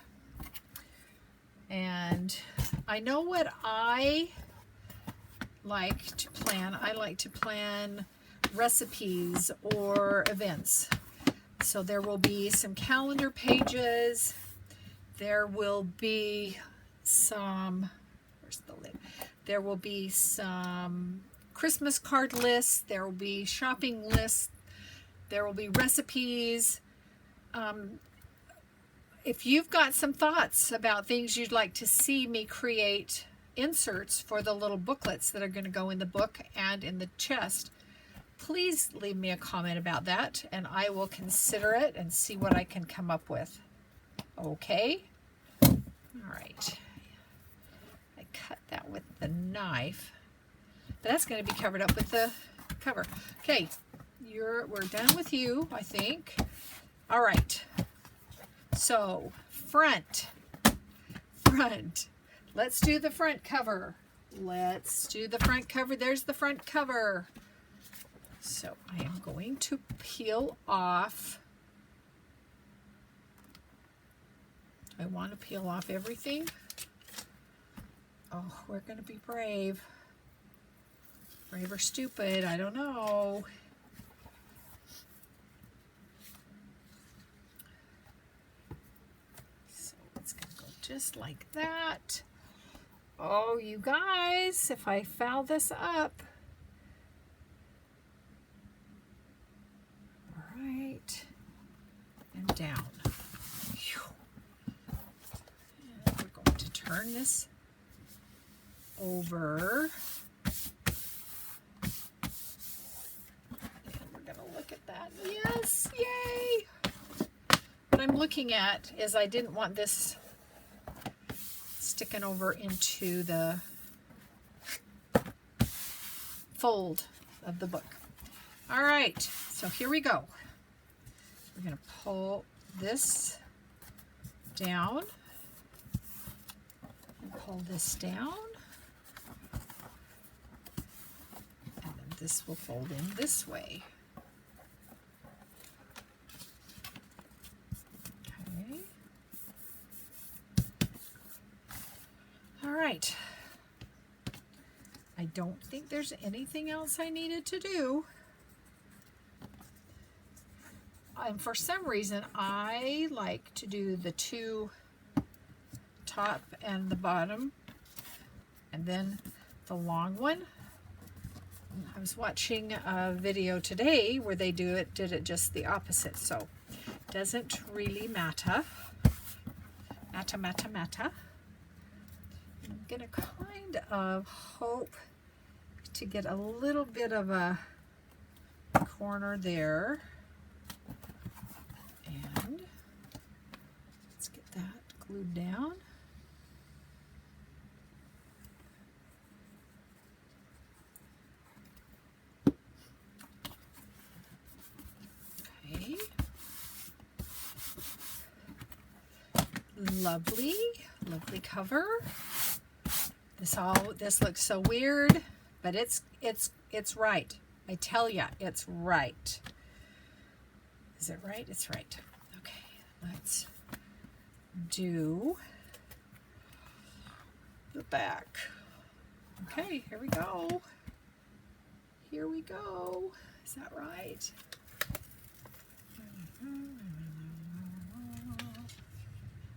Speaker 1: And I know what I like to plan. I like to plan recipes or events. So there will be some calendar pages. There will be some, where's the lid? There will be some Christmas card lists. There will be shopping lists. There will be recipes. If you've got some thoughts about things you'd like to see me create inserts for the little booklets that are going to go in the book and in the chest, please leave me a comment about that, and I will consider it and see what I can come up with. Okay? All right. I cut that with the knife. But that's going to be covered up with the cover. Okay, we're done with you, I think. All right. So, front. Let's do the front cover. Let's do the front cover. There's the front cover. So I am going to peel off. Do I want to peel off everything? Oh, we're going to be brave. Brave or stupid, I don't know. just like that. Oh, you guys, if I foul this up. All right, and down. Whew. And we're going to turn this over. And we're going to look at that. Yes, yay! What I'm looking at is I didn't want this sticking over into the fold of the book. All right, so here we go. We're going to pull this down and pull this down, and then this will fold in this way. Okay. All right. I don't think there's anything else I needed to do. And for some reason, I like to do the two top and the bottom, and then the long one. I was watching a video today where they did it just the opposite, so it doesn't really matter. Matter. I'm gonna kind of hope to get a little bit of a corner there. And let's get that glued down. Okay. Lovely, lovely cover. This looks so weird, but it's right. I tell ya, it's right. Is it right? It's right. Okay, let's do the back. Okay, here we go. Here we go. Is that right?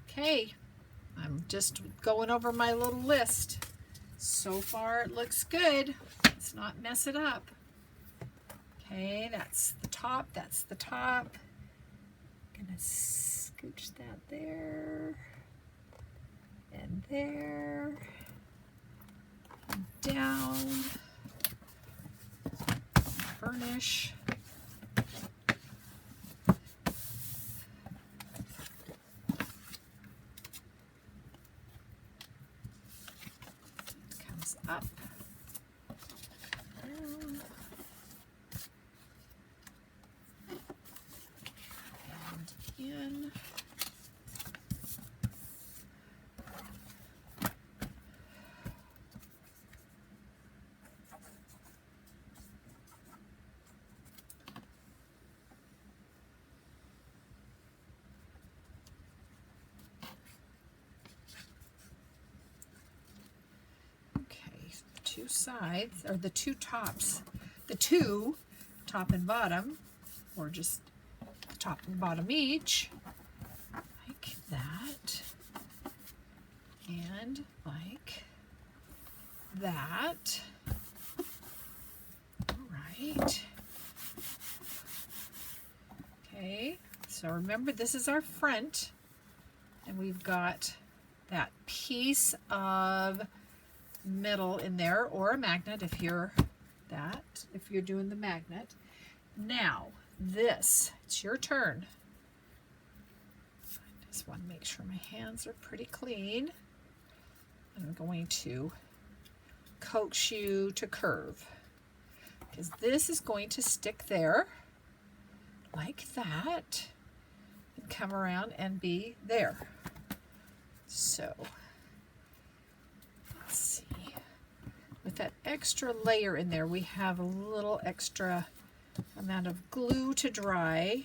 Speaker 1: Okay, I'm just going over my little list. So far it looks good. Let's not mess it up. Okay, that's the top, that's the top. Gonna scooch that there, and there, and down, burnish. Comes up. Down. In. Okay, the two sides, or the two tops, the two top and bottom, or just the top and bottom each, like that, and like that. All right. Okay, so remember this is our front, and we've got that piece of metal in there, or a magnet if you're doing the magnet. Now this, it's your turn. I just want to make sure my hands are pretty clean. I'm going to coax you to curve, because this is going to stick there like that and come around and be there. So let's see. With that extra layer in there, we have a little extra amount of glue to dry,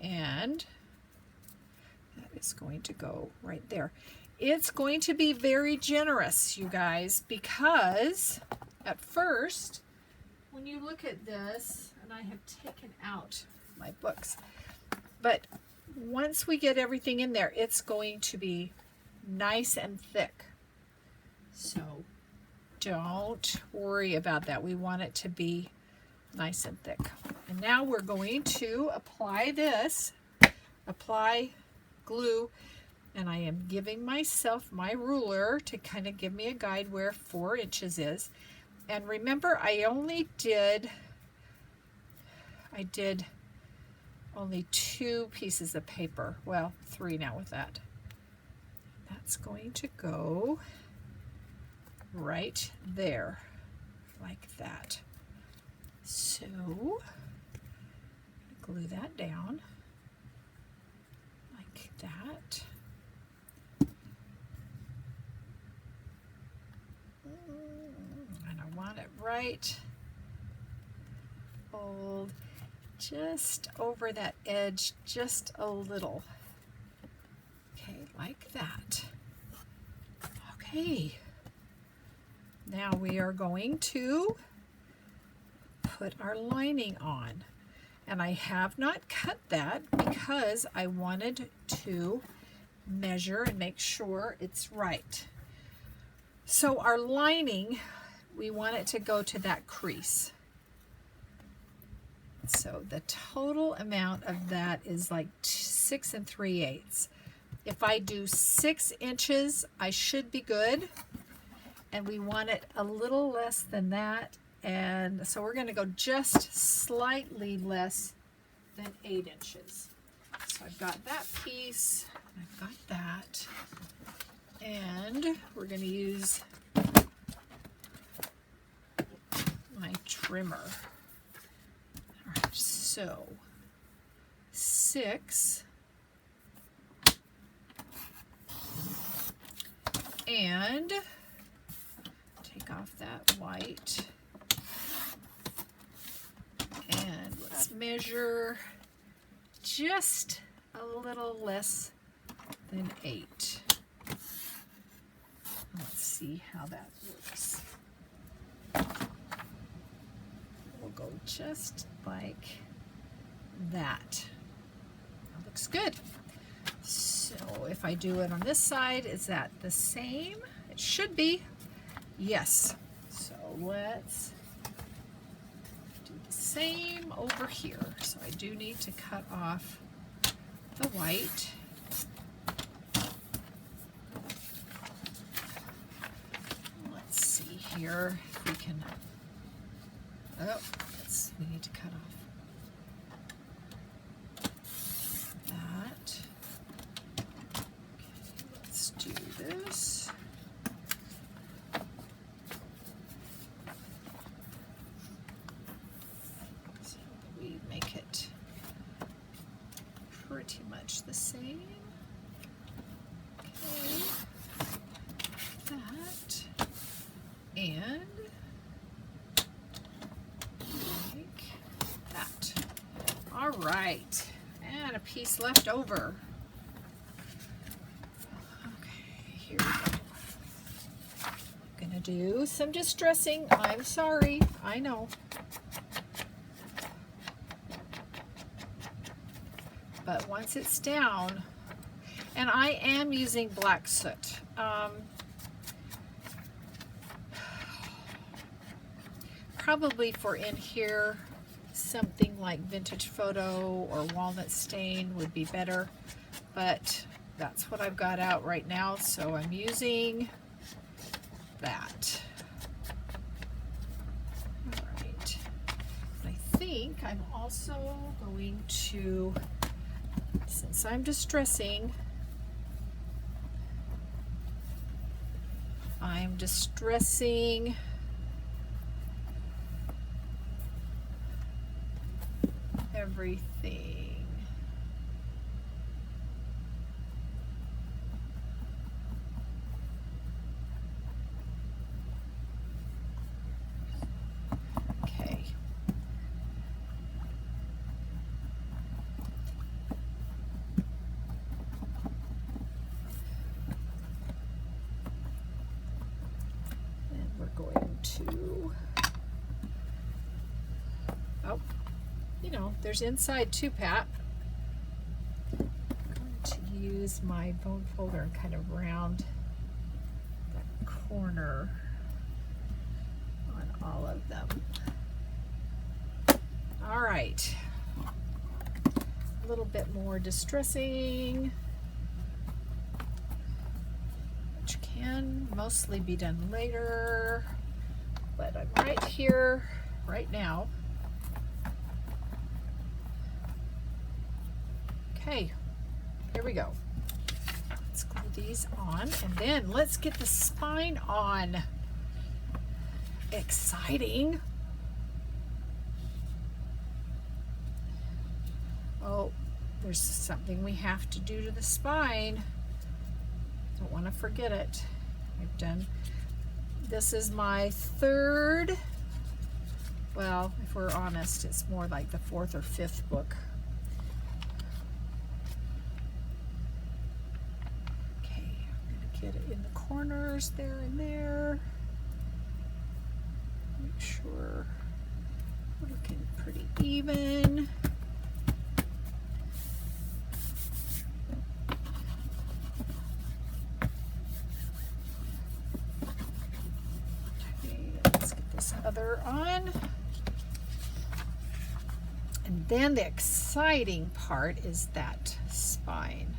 Speaker 1: and that is going to go right there. It's going to be very generous, you guys, because at first when you look at this, and I have taken out my books, but once we get everything in there, it's going to be nice and thick. So don't worry about that. We want it to be nice and thick. And now we're going to apply this, apply glue, and I am giving myself my ruler to kind of give me a guide where 4 inches is. And remember, I did only 2 pieces of paper. Well, 3 now with that. That's going to go right there, like that. So, glue that down, like that. And I want it right, fold just over that edge, just a little. Okay, like that. Okay. Now we are going to put our lining on. And I have not cut that because I wanted to measure and make sure it's right. So our lining, we want it to go to that crease. So the total amount of that is like 6 3/8. If I do 6 inches, I should be good. And we want it a little less than that. And so we're going to go just slightly less than 8 inches. So I've got that piece, I've got that, and we're going to use my trimmer. All right, so 6 and take off that white. And let's measure just a little less than 8. Let's see how that works. We'll go just like that. That looks good. So if I do it on this side, is that the same? It should be. Yes. So let's same over here. So I do need to cut off the white. Let's see here if we can, we need to cut off that. Okay, let's do this. Pretty much the same. Okay, that, and like that. All right, and a piece left over. Okay, here we go. I'm gonna do some distressing. I'm sorry, I know. But once it's down, and I am using black soot. Probably for in here, something like vintage photo or walnut stain would be better, but that's what I've got out right now, so I'm using that. All right. I think I'm also going to, since I'm distressing, I'm distressing everything. Okay. And we're going to, oh, you know, there's inside too, Pat. use my bone folder and kind of round that corner on all of them. All right, a little bit more distressing, which can mostly be done later, but I'm right here, right now. Okay, here we go. Let's glue these on, and then let's get the spine on. Exciting. Oh, there's something we have to do to the spine. Don't want to forget it. I've done, this is my third, well, if we're honest, it's more like the fourth or fifth book. Okay, I'm going to get it in the corners there and there. Make sure we're looking pretty even. Other on, and then the exciting part is that spine.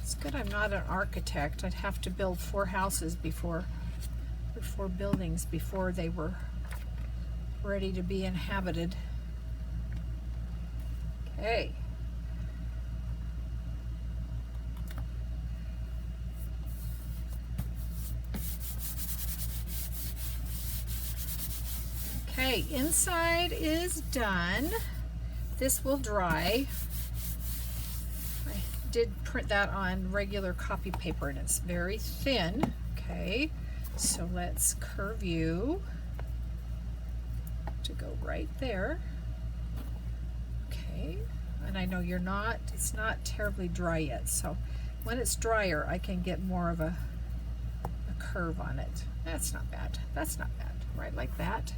Speaker 1: It's good I'm not an architect. I'd have to build 4 houses before, or 4 buildings before they were ready to be inhabited. Okay. Okay, inside is done. This will dry. I did print that on regular copy paper and it's very thin. Okay, so let's curve you to go right there. Okay, and I know you're not, it's not terribly dry yet, so when it's drier I can get more of a curve on it. That's not bad. That's not bad. Right like that.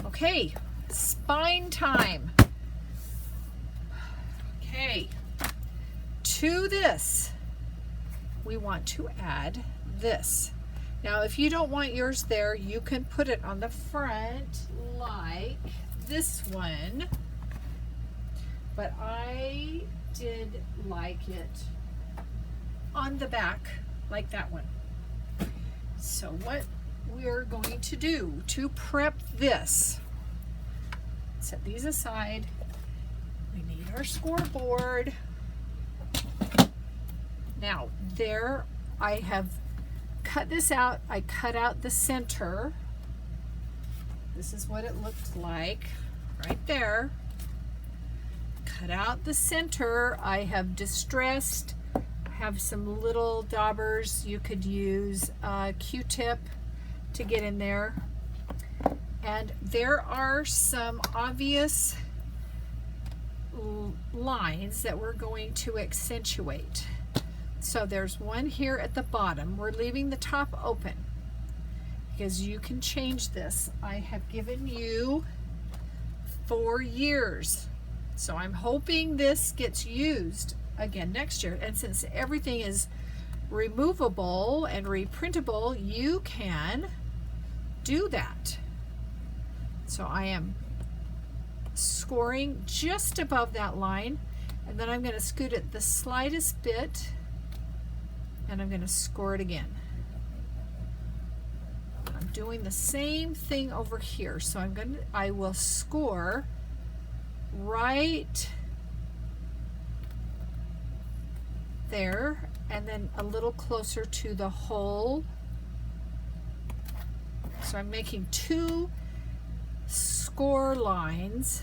Speaker 1: Okay, spine time. Okay, to this, we want to add this. Now, if you don't want yours there, you can put it on the front like this one, but I did like it on the back like that one. So what we're going to do to prep this, set these aside. We need our scoreboard. Now there, I have cut this out. I cut out the center. This is what it looked like right there. Cut out the center. I have distressed, have some little daubers. You could use a Q-tip to get in there. And there are some obvious lines that we're going to accentuate. So there's one here at the bottom. We're leaving the top open because you can change this. I have given you 4 years. So I'm hoping this gets used again next year. And since everything is removable and reprintable, you can do that. So I am scoring just above that line, and then I'm going to scoot it the slightest bit, and I'm going to score it again. I'm doing the same thing over here, so I will score right there, and then a little closer to the hole. So I'm making 2 score lines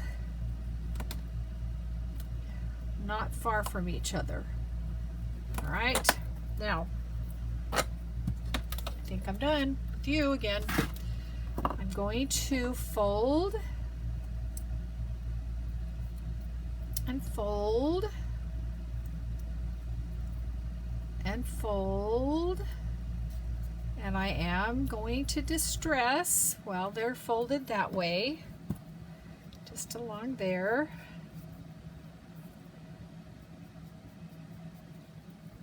Speaker 1: not far from each other. All right, now I think I'm done with you again. I'm going to fold and fold and fold. And I am going to distress while they're folded that way, just along there.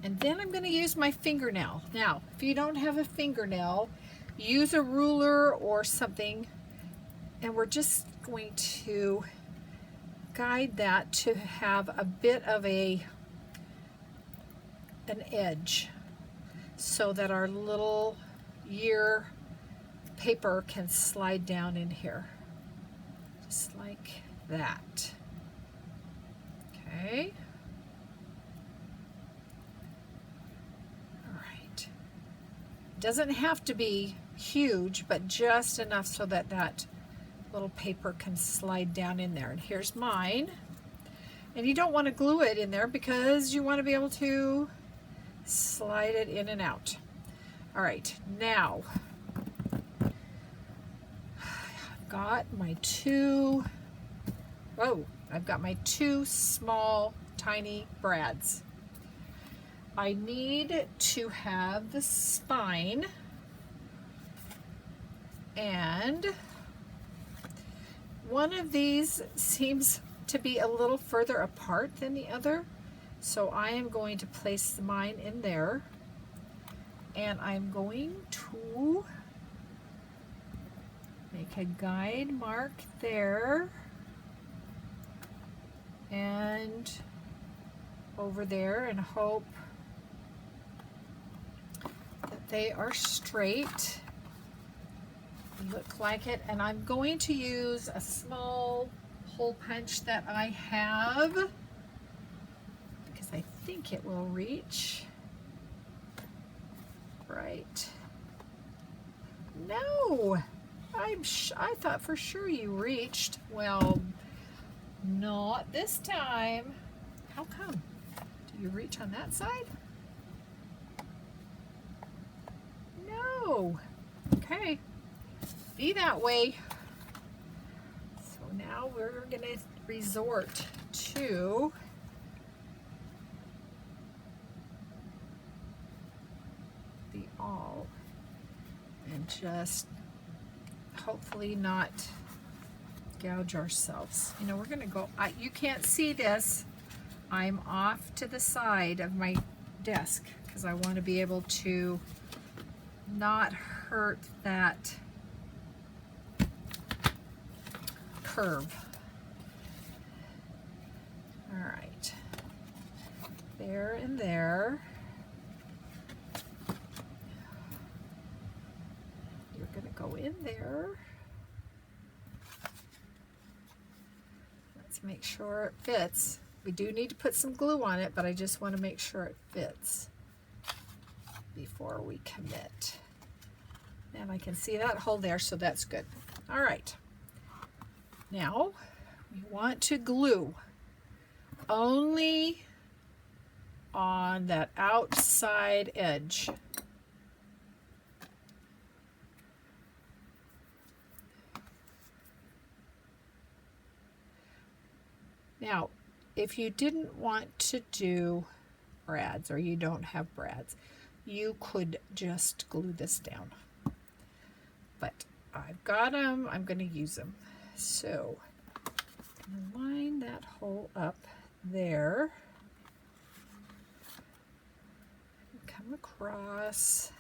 Speaker 1: And then I'm going to use my fingernail. Now, if you don't have a fingernail, use a ruler or something, and we're just going to guide that to have a bit of an edge so that our little year paper can slide down in here, just like that. Okay. All right. Doesn't have to be huge, but just enough so that that little paper can slide down in there. And here's mine. And you don't want to glue it in there because you want to be able to slide it in and out. All right, now I've got my two small tiny brads. I need to have the spine, and one of these seems to be a little further apart than the other, so I am going to place mine in there, and I'm going to make a guide mark there and over there, and hope that they are straight. Look like it. And I'm going to use a small hole punch that I have because I think it will reach. Right. No, I thought for sure you reached. Well, not this time. How come? Do you reach on that side? No. Okay. Be that way. So now we're going to resort to the awl and just hopefully not gouge ourselves. You know, we're going to go, you can't see this. I'm off to the side of my desk because I want to be able to not hurt that curve. All right, there and there. You're going to go in there. Let's make sure it fits. We do need to put some glue on it, but I just want to make sure it fits before we commit. And I can see that hole there, so that's good. All right. Now, we want to glue only on that outside edge. Now, if you didn't want to do brads, or you don't have brads, you could just glue this down. But I've got them, I'm going to use them. So, I'm going to line that hole up there. Come across,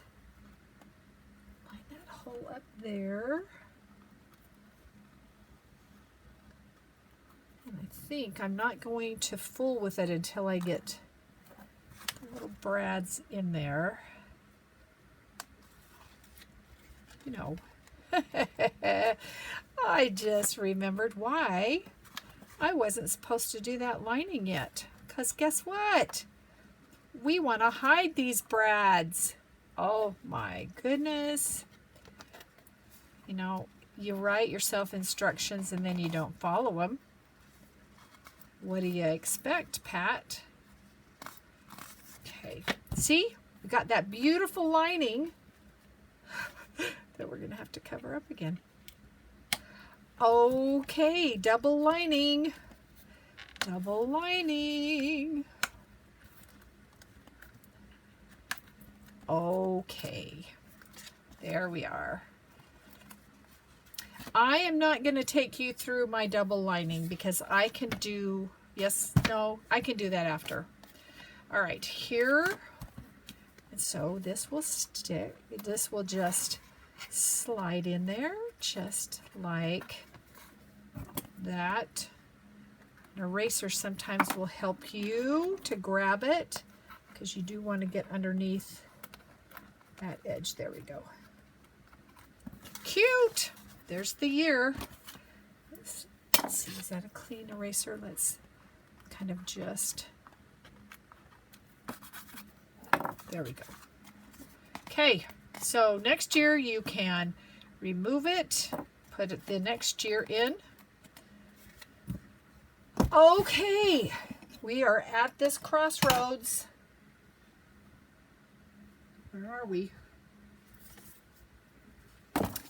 Speaker 1: line that hole up there. And I think I'm not going to fool with it until I get the little brads in there. You know, I just remembered why I wasn't supposed to do that lining yet. Because guess what? We want to hide these brads. Oh my goodness. You know, you write yourself instructions and then you don't follow them. What do you expect, Pat? Okay, see? We got that beautiful lining that we're going to have to cover up again. Okay, double lining. Double lining. Okay, there we are. I am not going to take you through my double lining because I can do, I can do that after. All right, here, and so this will stick, this will just slide in there, just like that. An eraser sometimes will help you to grab it because you do want to get underneath that edge. There we go. Cute! There's the year. Let's see, is that a clean eraser? Let's kind of just, there we go. Okay, so next year you can remove it, put it the next year in. Okay, we are at this crossroads. Where are we?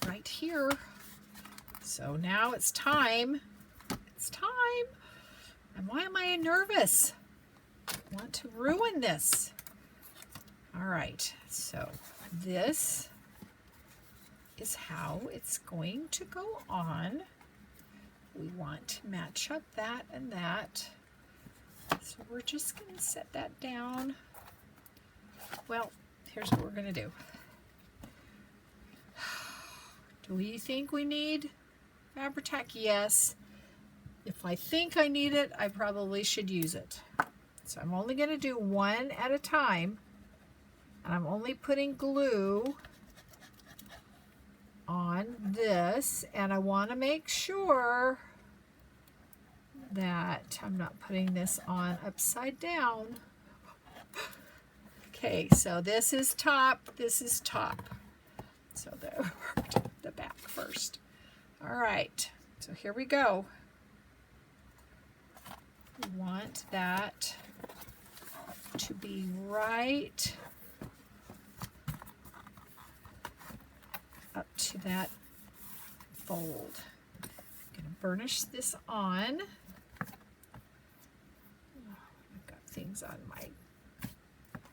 Speaker 1: Right here. So now it's time. It's time. And why am I nervous? I want to ruin this. All right, so this is how it's going to go on. We want to match up that and that. So we're just going to set that down. Well, here's what we're going to do. Do we think we need Fabri-Tac? Yes. If I think I need it, I probably should use it. So I'm only going to do one at a time. And I'm only putting glue on this. And I want to make sure that I'm not putting this on upside down. Okay, so this is top, this is top. So the back first. All right, so here we go. We want that to be right up to that fold. I'm going to burnish this on. I've got things on my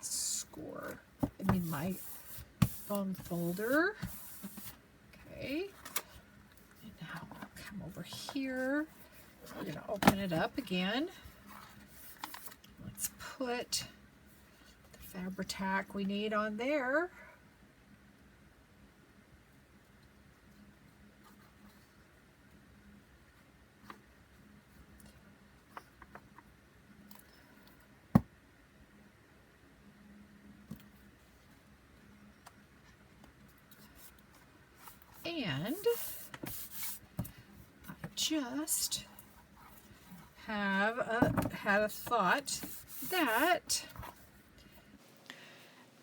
Speaker 1: score, my bone folder. Okay, and now I'll come over here. We're going to open it up again. Let's put the Fabri-Tac we need on there. And I just have had a thought that,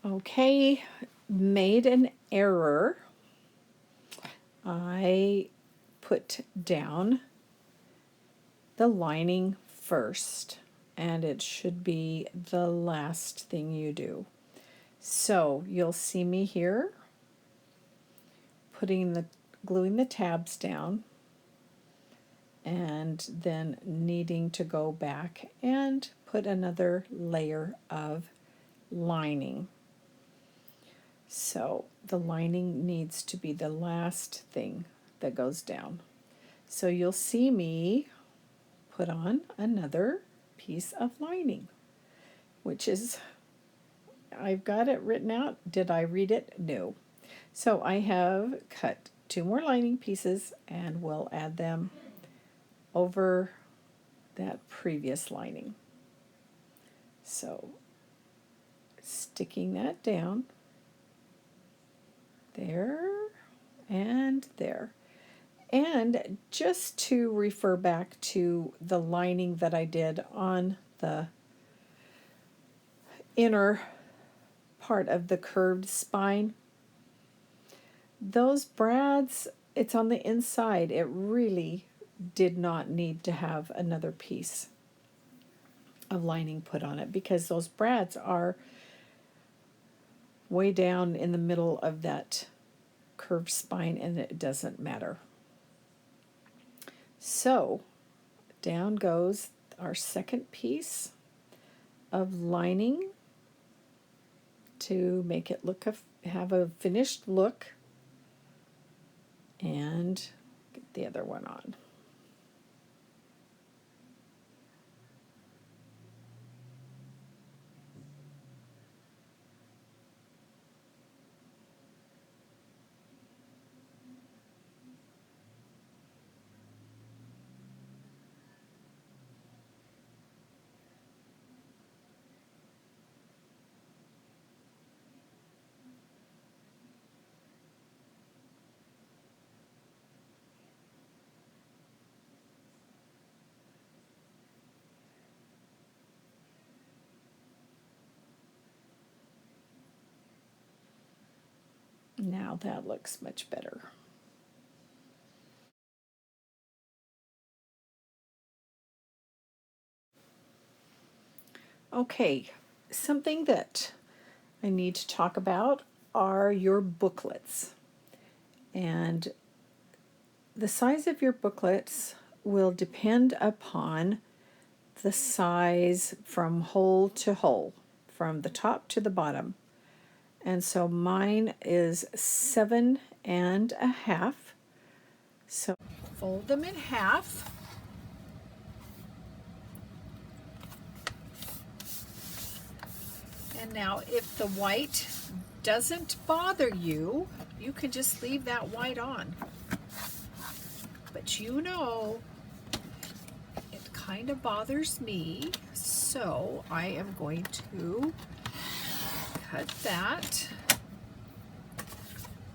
Speaker 1: okay, made an error. I put down the lining first, and it should be the last thing you do. So you'll see me here gluing the tabs down and then needing to go back and put another layer of lining. So the lining needs to be the last thing that goes down. So you'll see me put on another piece of lining, which is, I've got it written out. Did I read it? No. So I have cut 2 more lining pieces and we'll add them over that previous lining. So sticking that down there and there. And just to refer back to the lining that I did on the inner part of the curved spine, those brads, it's on the inside. It really did not need to have another piece of lining put on it because those brads are way down in the middle of that curved spine and it doesn't matter. So down goes our second piece of lining to make it look have a finished look, and get the other one on. Now that looks much better. Okay, something that I need to talk about are your booklets. And the size of your booklets will depend upon the size from hole to hole, from the top to the bottom. And so mine is 7.5. So fold them in half. And now if the white doesn't bother you, you can just leave that white on. But you know, it kind of bothers me, so I am going to cut that.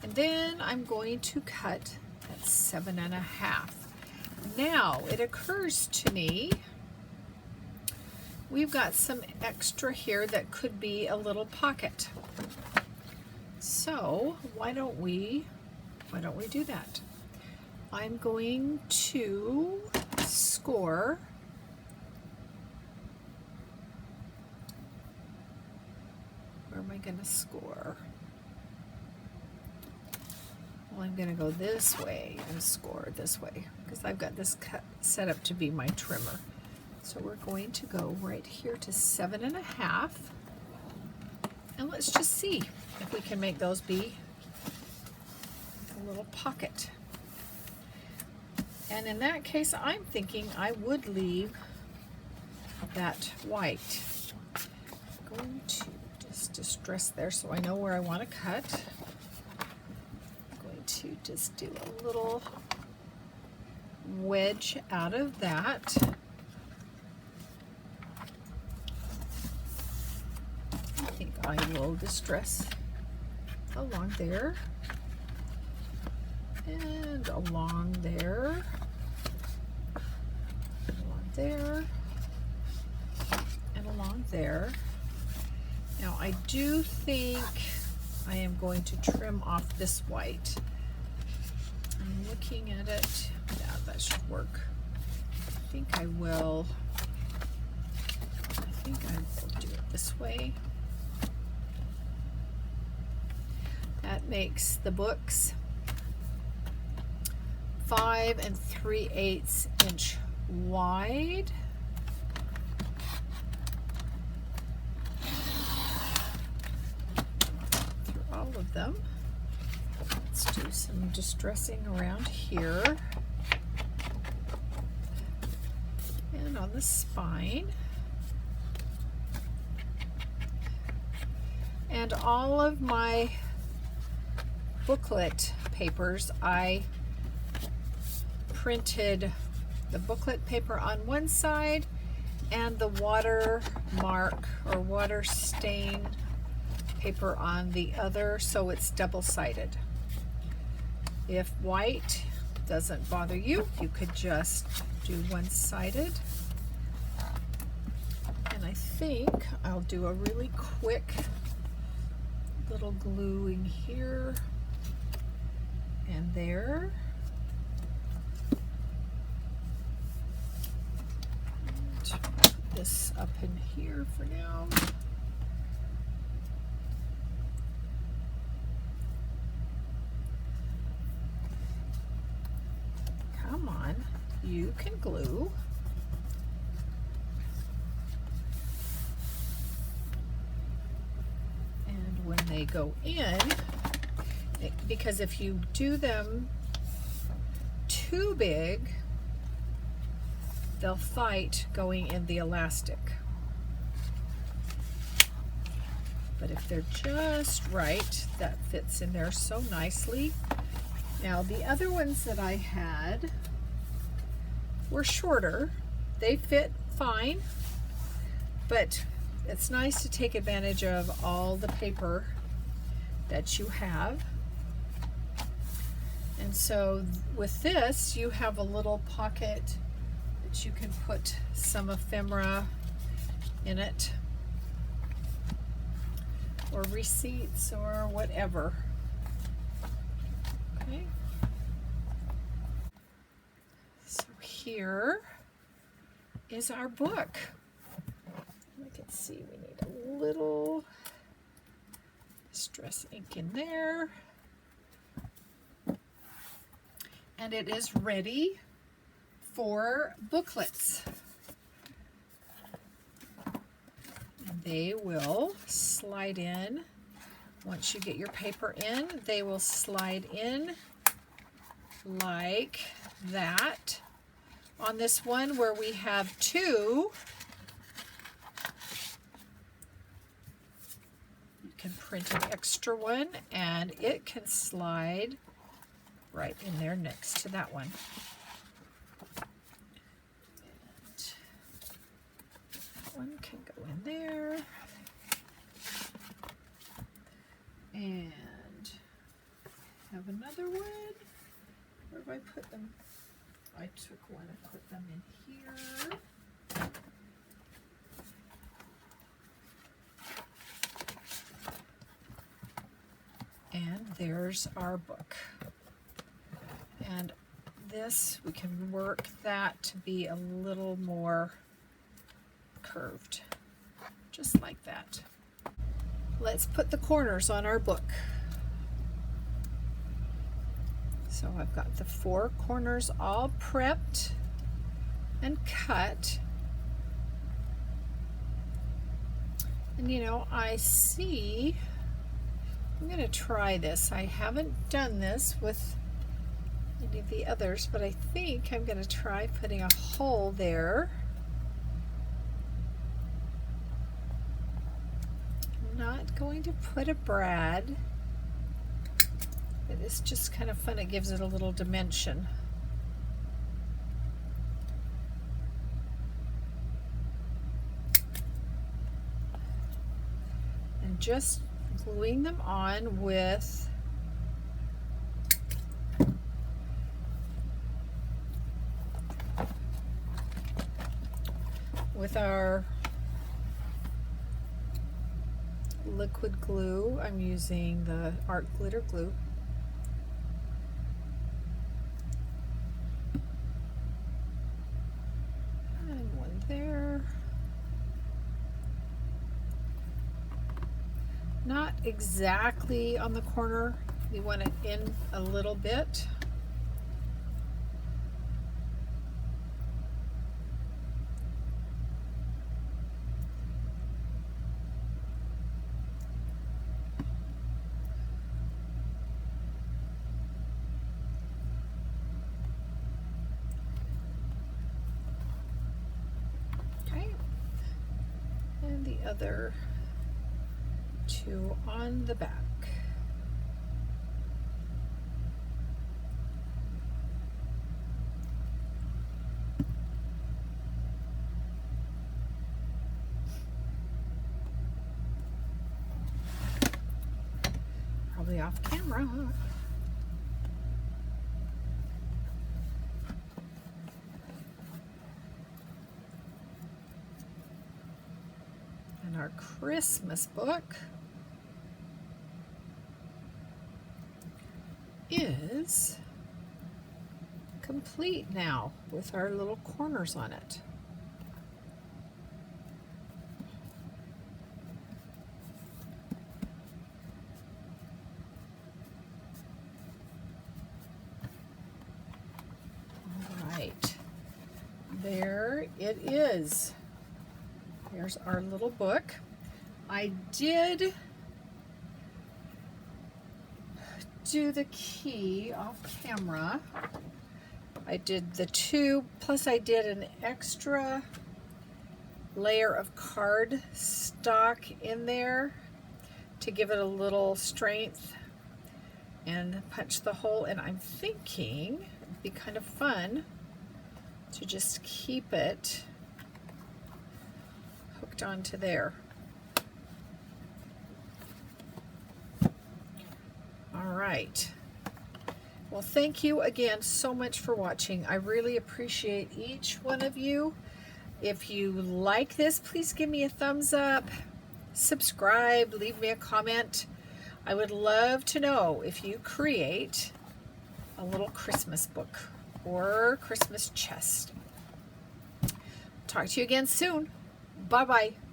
Speaker 1: And then I'm going to cut at 7.5. Now it occurs to me we've got some extra here that could be a little pocket. So why don't we do that? I'm going to score where am I going to score? Well, I'm going to go this way and score this way because I've got this cut set up to be my trimmer. So we're going to go right here to 7.5, and let's just see if we can make those be a little pocket. And in that case, I'm thinking I would leave that white. I'm going to just distress there so I know where I want to cut. I'm going to just do a little wedge out of that. I will distress along there and along there, along there, and along there. Now I do think I am going to trim off this white. I'm looking at it. Yeah, that should work. I think I will do it this way. That makes the books 5 3/8 inch wide. Through all of them. Let's do some distressing around here. And on the spine. And all of my booklet papers, I printed the booklet paper on one side and the watermark or water stain paper on the other, so it's double-sided. If white doesn't bother you, you could just do one-sided. And I think I'll do a really quick little gluing here and there. And put this up in here for now. Come on, you can glue. And they go in, because if you do them too big, they'll fight going in the elastic. But if they're just right, that fits in there so nicely. Now the other ones that I had were shorter. They fit fine, but it's nice to take advantage of all the paper that you have. And so with this, you have a little pocket that you can put some ephemera in it, or receipts or whatever. Okay. So here is our book. We can see we need a little distress ink in there. And it is ready for booklets. And they will slide in. Once you get your paper in, they will slide in like that. On this one where we have two, you can print an extra one and it can slide right in there next to that one. And that one can go in there. And have another one. Where have I put them? I took one and put them in here. And there's our book. And this, we can work that to be a little more curved, just like that. Let's put the corners on our book. So I've got the four corners all prepped and cut. And you know, I see, I'm going to try this. I haven't done this with any of the others, but I think I'm going to try putting a hole there. I'm not going to put a brad. It's just kind of fun. It gives it a little dimension. And just gluing them on with our liquid glue. I'm using the art glitter glue. And one there. Not exactly on the corner. We want it in a little bit. Other two on the back. Probably off camera. Our Christmas book is complete now with our little corners on it. All right, there it is. Here's our little book. I did do the key off camera. I did the 2, plus I did an extra layer of card stock in there to give it a little strength and punch the hole. And I'm thinking it'd be kind of fun to just keep it hooked onto there. All right. Well, thank you again so much for watching. I really appreciate each one of you. If you like this, please give me a thumbs up, subscribe, leave me a comment. I would love to know if you create a little Christmas book or Christmas chest. Talk to you again soon. Bye-bye.